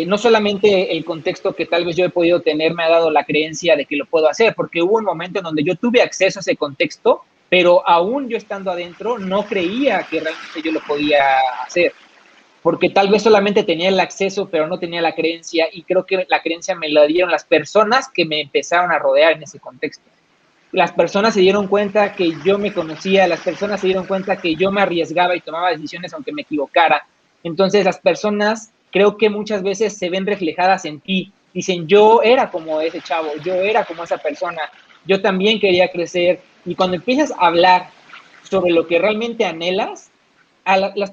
no solamente el contexto que tal vez yo he podido tener me ha dado la creencia de que lo puedo hacer, porque hubo un momento en donde yo tuve acceso a ese contexto, pero aún yo estando adentro no creía que realmente yo lo podía hacer, porque tal vez solamente tenía el acceso, pero no tenía la creencia, y creo que la creencia me la dieron las personas que me empezaron a rodear en ese contexto. Las personas se dieron cuenta que yo me conocía, las personas se dieron cuenta que yo me arriesgaba y tomaba decisiones aunque me equivocara. Entonces las personas creo que muchas veces se ven reflejadas en ti. Dicen, yo era como ese chavo, yo era como esa persona, yo también quería crecer. Y cuando empiezas a hablar sobre lo que realmente anhelas,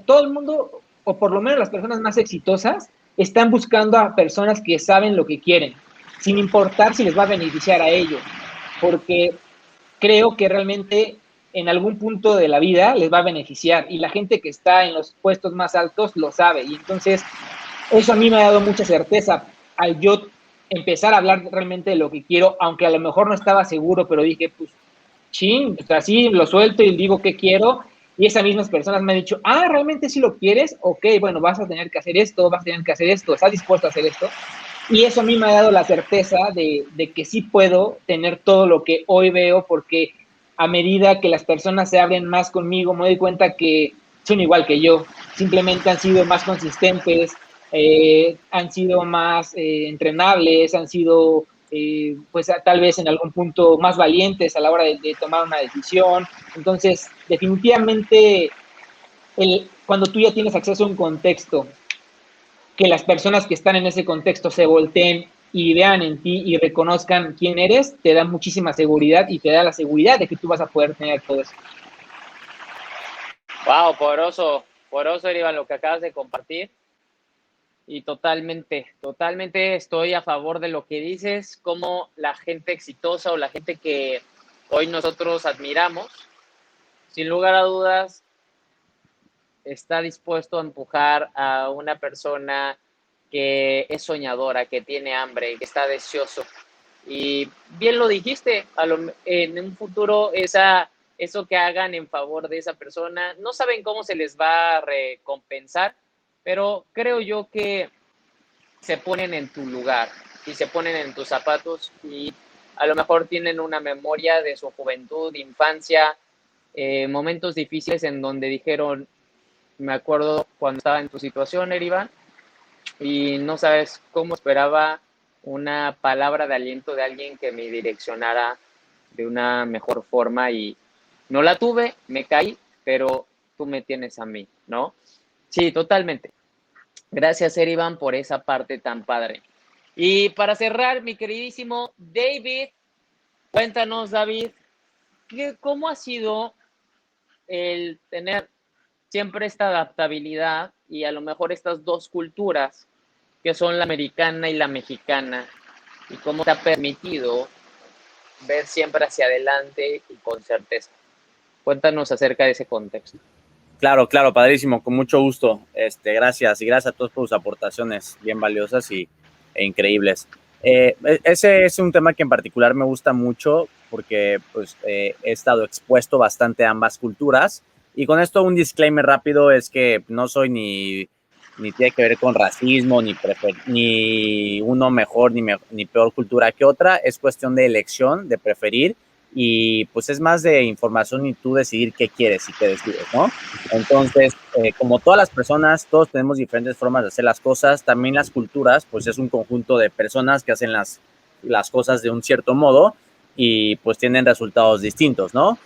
todo el mundo, o por lo menos las personas más exitosas, están buscando a personas que saben lo que quieren, sin importar si les va a beneficiar a ellos, porque creo que realmente en algún punto de la vida les va a beneficiar, y la gente que está en los puestos más altos lo sabe. Y entonces eso a mí me ha dado mucha certeza al yo empezar a hablar realmente de lo que quiero, aunque a lo mejor no estaba seguro, pero dije, pues, chin, así lo suelto y digo qué quiero, y esas mismas personas me han dicho, ¿realmente sí lo quieres? Ok, bueno, vas a tener que hacer esto, vas a tener que hacer esto, ¿estás dispuesto a hacer esto? Y eso a mí me ha dado la certeza de que sí puedo tener todo lo que hoy veo, porque a medida que las personas se abren más conmigo, me doy cuenta que son igual que yo, simplemente han sido más consistentes, han sido más entrenables, han sido pues tal vez en algún punto más valientes a la hora de tomar una decisión. Entonces, definitivamente, cuando tú ya tienes acceso a un contexto, que las personas que están en ese contexto se volteen y vean en ti y reconozcan quién eres, te da muchísima seguridad, y te da la seguridad de que tú vas a poder tener todo eso. Wow, poderoso, Erivan, lo que acabas de compartir. Y totalmente estoy a favor de lo que dices, como la gente exitosa o la gente que hoy nosotros admiramos, sin lugar a dudas, está dispuesto a empujar a una persona que es soñadora, que tiene hambre, que está deseoso. Y bien lo dijiste, en un futuro eso que hagan en favor de esa persona, no saben cómo se les va a recompensar, pero creo yo que se ponen en tu lugar y se ponen en tus zapatos, y a lo mejor tienen una memoria de su juventud, infancia, momentos difíciles en donde dijeron, me acuerdo cuando estaba en tu situación, Erivan, y no sabes cómo esperaba una palabra de aliento de alguien que me direccionara de una mejor forma, y no la tuve, me caí, pero tú me tienes a mí, ¿no? Sí, totalmente. Gracias, Erivan, por esa parte tan padre. Y para cerrar, mi queridísimo David, cuéntanos, David, ¿cómo ha sido el tener siempre esta adaptabilidad y a lo mejor estas dos culturas que son la americana y la mexicana, y cómo te ha permitido ver siempre hacia adelante y con certeza. Cuéntanos acerca de ese contexto. Claro, padrísimo, con mucho gusto. Gracias y gracias a todos por sus aportaciones bien valiosas e increíbles. Ese es un tema que en particular me gusta mucho porque pues, he estado expuesto bastante a ambas culturas. Y con esto un disclaimer rápido es que no soy ni tiene que ver con racismo, ni uno mejor ni peor cultura que otra. Es cuestión de elección, de preferir. Y pues es más de información y tú decidir qué quieres y qué decides, ¿no? Entonces, como todas las personas, todos tenemos diferentes formas de hacer las cosas. También las culturas, pues es un conjunto de personas que hacen las cosas de un cierto modo y pues tienen resultados distintos, ¿no?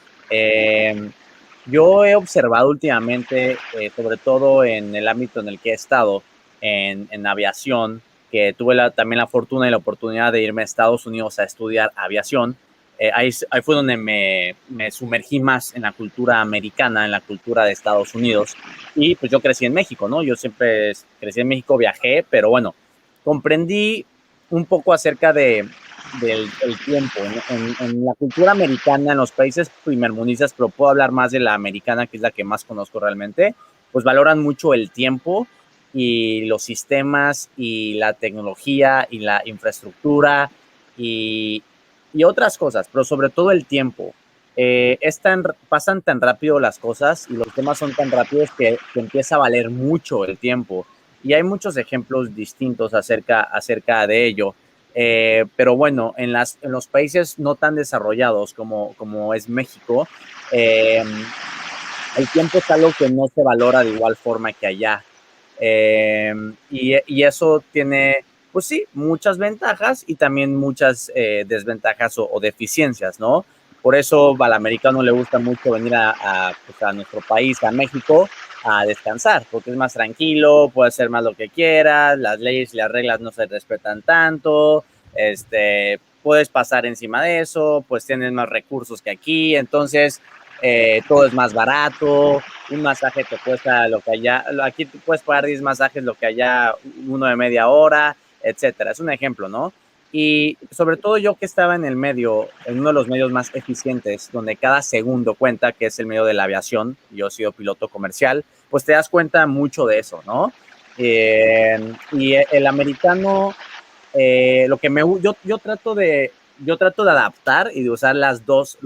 Yo he observado últimamente, sobre todo en el ámbito en el que he estado, en aviación, que tuve también la fortuna y la oportunidad de irme a Estados Unidos a estudiar aviación. Ahí fue donde me sumergí más en la cultura americana, en la cultura de Estados Unidos. Y pues yo crecí en México, ¿no? Yo siempre crecí en México, viajé, pero bueno, comprendí un poco acerca del tiempo. En la cultura americana, en los países primermundistas, pero puedo hablar más de la americana, que es la que más conozco realmente, pues valoran mucho el tiempo y los sistemas y la tecnología y la infraestructura y otras cosas, pero sobre todo el tiempo. Pasan tan rápido las cosas y los temas son tan rápidos que empieza a valer mucho el tiempo. Y hay muchos ejemplos distintos acerca de ello. Pero bueno, en los países no tan desarrollados como es México, el tiempo es algo que no se valora de igual forma que allá. Y eso tiene, pues sí, muchas ventajas y también muchas desventajas o deficiencias, ¿no? Por eso al americano le gusta mucho venir pues a nuestro país, a México, a descansar, porque es más tranquilo, puede hacer más lo que quieras, las leyes y las reglas no se respetan tanto, puedes pasar encima de eso, pues tienes más recursos que aquí, entonces todo es más barato, un masaje te cuesta lo que allá, aquí puedes pagar 10 masajes lo que allá uno de media hora, etcétera. Es un ejemplo, ¿no? Y sobre todo yo que estaba en el medio, en uno de los medios más eficientes, donde cada segundo cuenta, que es el medio de la aviación, yo he sido piloto comercial, pues te das cuenta mucho de eso, ¿no? Y el americano, lo que yo trato de adaptar y de usar las dos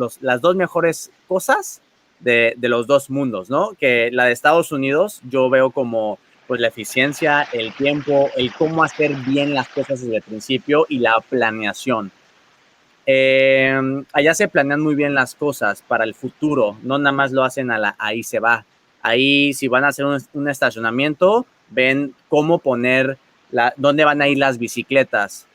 mejores cosas de los dos mundos, ¿no? Que la de Estados Unidos yo veo como pues la eficiencia, el tiempo, el cómo hacer bien las cosas desde el principio y la planeación. Allá se planean muy bien las cosas para el futuro, no nada más lo hacen ahí se va. Ahí si van a hacer un estacionamiento, ven cómo poner, dónde van a ir las bicicletas,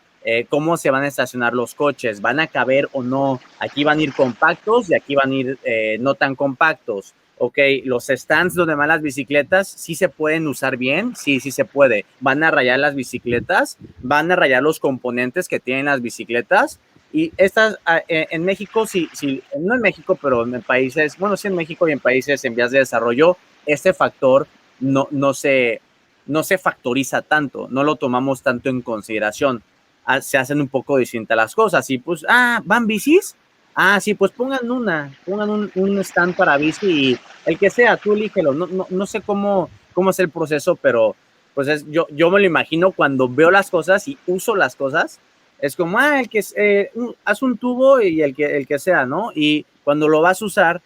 cómo se van a estacionar los coches, van a caber o no, aquí van a ir compactos y aquí van a ir no tan compactos. Ok, los stands donde van las bicicletas, ¿sí se pueden usar bien? Sí se puede. ¿Van a rayar las bicicletas? ¿Van a rayar los componentes que tienen las bicicletas? Y estas, en México, sí, no en México, pero en países, bueno, sí en México y en países en vías de desarrollo, este factor no se factoriza tanto, no lo tomamos tanto en consideración. Se hacen un poco distintas las cosas. Y pues, ¿van bicis? Sí, pues pongan un stand para bici y el que sea, tú elígelo. No sé cómo es el proceso, pero pues yo me lo imagino cuando veo las cosas y uso las cosas. Es como, haz un tubo y el que sea, ¿no? Y cuando lo vas a usar,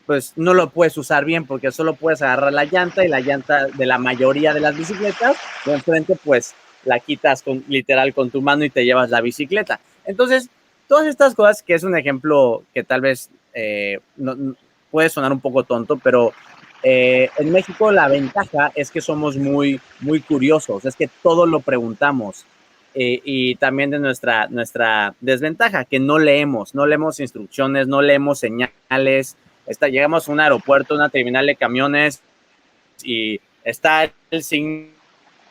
pues no lo puedes usar bien porque solo puedes agarrar la llanta y la llanta de la mayoría de las bicicletas de enfrente, pues la quitas literal con tu mano y te llevas la bicicleta. Entonces, todas estas cosas, que es un ejemplo que tal vez no, puede sonar un poco tonto, pero en México la ventaja es que somos muy, muy curiosos, es que todo lo preguntamos. Y también de nuestra desventaja, que no leemos instrucciones, no leemos señales. Llegamos a un aeropuerto, una terminal de camiones y está el signo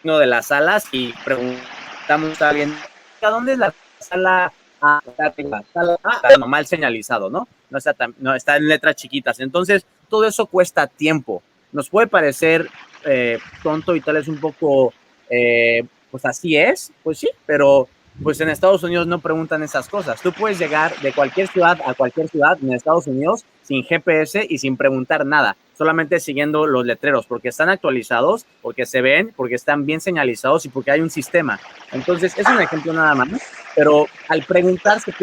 de las salas y preguntamos a alguien, ¿a dónde es la sala A? Está mal señalizado, ¿no? No está en letras chiquitas. Entonces, todo eso cuesta tiempo. Nos puede parecer tonto y tal vez un poco... pues así es, pues sí, pero Pues en Estados Unidos no preguntan esas cosas. Tú puedes llegar de cualquier ciudad a cualquier ciudad en Estados Unidos sin GPS y sin preguntar nada, solamente siguiendo los letreros, porque están actualizados, porque se ven, porque están bien señalizados y porque hay un sistema. Entonces, es un ejemplo nada más, pero al preguntar se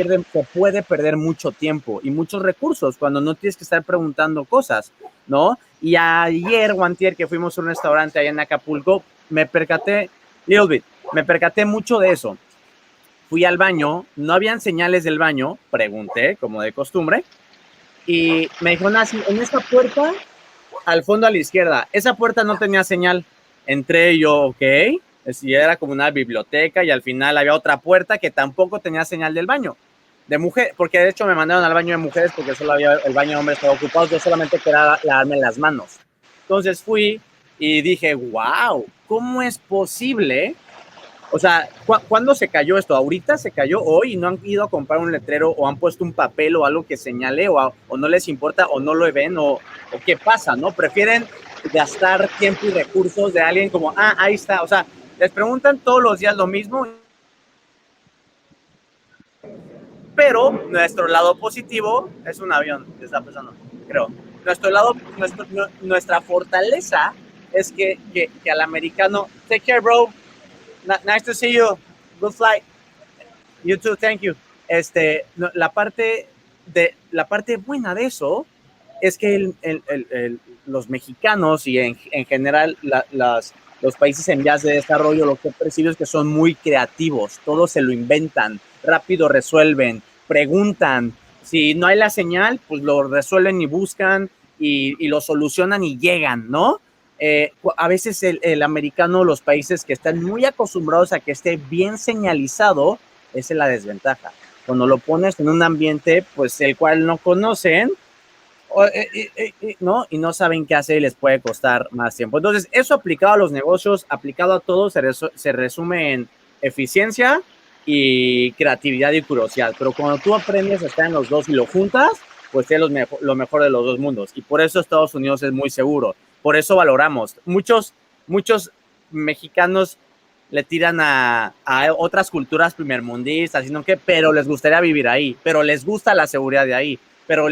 puede perder mucho tiempo y muchos recursos cuando no tienes que estar preguntando cosas, ¿no? Y ayer o antier que fuimos a un restaurante allá en Acapulco, me percaté mucho de eso. Fui al baño, no habían señales del baño, pregunté, como de costumbre, y me dijeron así, en esta puerta, al fondo a la izquierda, esa puerta no tenía señal. Entré yo, ok, era como una biblioteca y al final había otra puerta que tampoco tenía señal del baño de mujer, porque de hecho me mandaron al baño de mujeres porque solo había el baño de hombres estaba ocupado, yo solamente quería lavarme las manos. Entonces fui y dije, wow, ¿cómo es posible? O sea, ¿cuándo se cayó esto? ¿Ahorita se cayó hoy y no han ido a comprar un letrero o han puesto un papel o algo que señale o no les importa o no lo ven o qué pasa, ¿no? Prefieren gastar tiempo y recursos de alguien como, ahí está. O sea, les preguntan todos los días lo mismo. Pero nuestro lado positivo es un avión que está pasando, creo. Nuestra fortaleza es que al americano, take care, bro. Nice to see you. Good flight. You too, thank you. La parte buena de eso es que los mexicanos y en general los países en vías de desarrollo lo que percibo es que son muy creativos, todos se lo inventan, rápido resuelven, preguntan. Si no hay la señal, pues lo resuelven y buscan y lo solucionan y llegan, ¿no? A veces el americano, los países que están muy acostumbrados a que esté bien señalizado, esa es la desventaja. Cuando lo pones en un ambiente, pues el cual no conocen, ¿no? Y no saben qué hacer y les puede costar más tiempo. Entonces, eso aplicado a los negocios, aplicado a todo, se resume en eficiencia y creatividad y curiosidad. Pero cuando tú aprendes a estar en los dos y lo juntas, pues es lo mejor de los dos mundos. Y por eso Estados Unidos es muy seguro. Por eso valoramos. Muchos mexicanos le tiran a otras culturas primermundistas, sino que, pero les gustaría vivir ahí, pero les gusta la seguridad de ahí, pero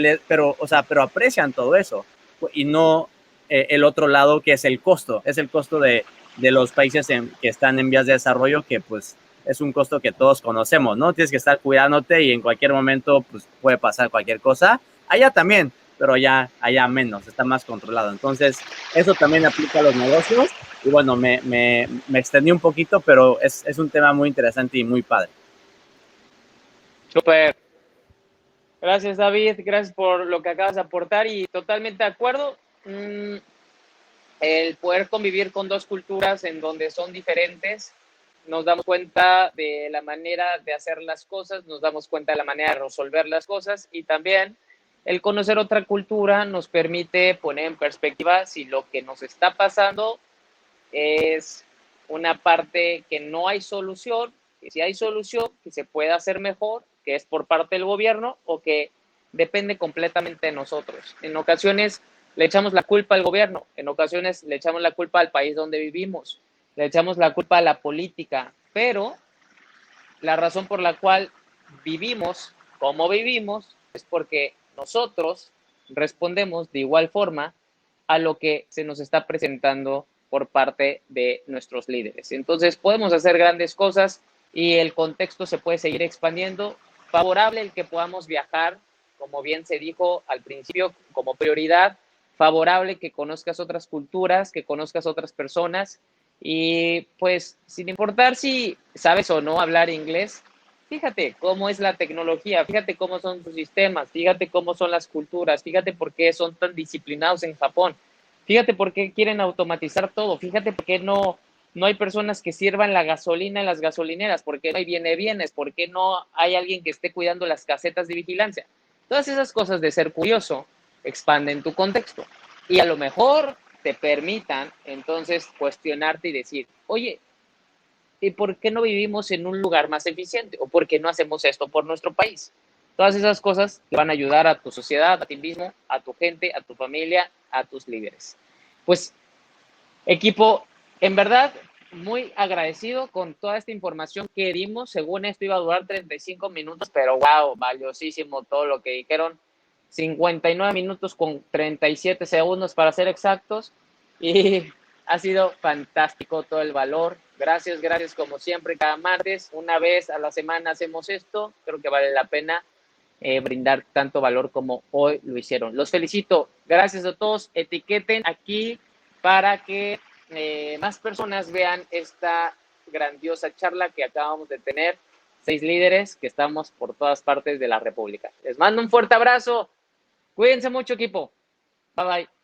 aprecian todo eso. Y no el otro lado, que es el costo de los países que están en vías de desarrollo, que pues es un costo que todos conocemos, ¿no? Tienes que estar cuidándote y en cualquier momento pues puede pasar cualquier cosa. Allá también, pero allá menos, está más controlado. Entonces, eso también aplica a los negocios. Y bueno, me extendí un poquito, pero es un tema muy interesante y muy padre. Súper. Gracias, David. Gracias por lo que acabas de aportar y totalmente de acuerdo. El poder convivir con dos culturas en donde son diferentes, nos damos cuenta de la manera de hacer las cosas, nos damos cuenta de la manera de resolver las cosas y también el conocer otra cultura nos permite poner en perspectiva si lo que nos está pasando es una parte que no hay solución, que si hay solución, que se puede hacer mejor, que es por parte del gobierno o que depende completamente de nosotros. En ocasiones le echamos la culpa al gobierno, en ocasiones le echamos la culpa al país donde vivimos, le echamos la culpa a la política, pero la razón por la cual vivimos como vivimos es porque nosotros respondemos de igual forma a lo que se nos está presentando por parte de nuestros líderes. Entonces podemos hacer grandes cosas y el contexto se puede seguir expandiendo. Favorable el que podamos viajar, como bien se dijo al principio, como prioridad. Favorable que conozcas otras culturas, que conozcas otras personas y pues sin importar si sabes o no hablar inglés, fíjate cómo es la tecnología, fíjate cómo son sus sistemas, fíjate cómo son las culturas, fíjate por qué son tan disciplinados en Japón, fíjate por qué quieren automatizar todo, fíjate por qué no hay personas que sirvan la gasolina en las gasolineras, por qué no hay bienes, por qué no hay alguien que esté cuidando las casetas de vigilancia. Todas esas cosas de ser curioso expanden tu contexto y a lo mejor te permitan entonces cuestionarte y decir, oye, ¿y por qué no vivimos en un lugar más eficiente? ¿O por qué no hacemos esto por nuestro país? Todas esas cosas te van a ayudar a tu sociedad, a ti mismo, a tu gente, a tu familia, a tus líderes. Pues, equipo, en verdad, muy agradecido con toda esta información que dimos. Según esto iba a durar 35 minutos, pero wow, valiosísimo todo lo que dijeron. 59 minutos con 37 segundos para ser exactos. Y ha sido fantástico todo el valor. Gracias como siempre, cada martes, una vez a la semana hacemos esto. Creo que vale la pena brindar tanto valor como hoy lo hicieron. Los felicito. Gracias a todos. Etiqueten aquí para que más personas vean esta grandiosa charla que acabamos de tener. 6 líderes que estamos por todas partes de la República. Les mando un fuerte abrazo. Cuídense mucho, equipo. Bye, bye.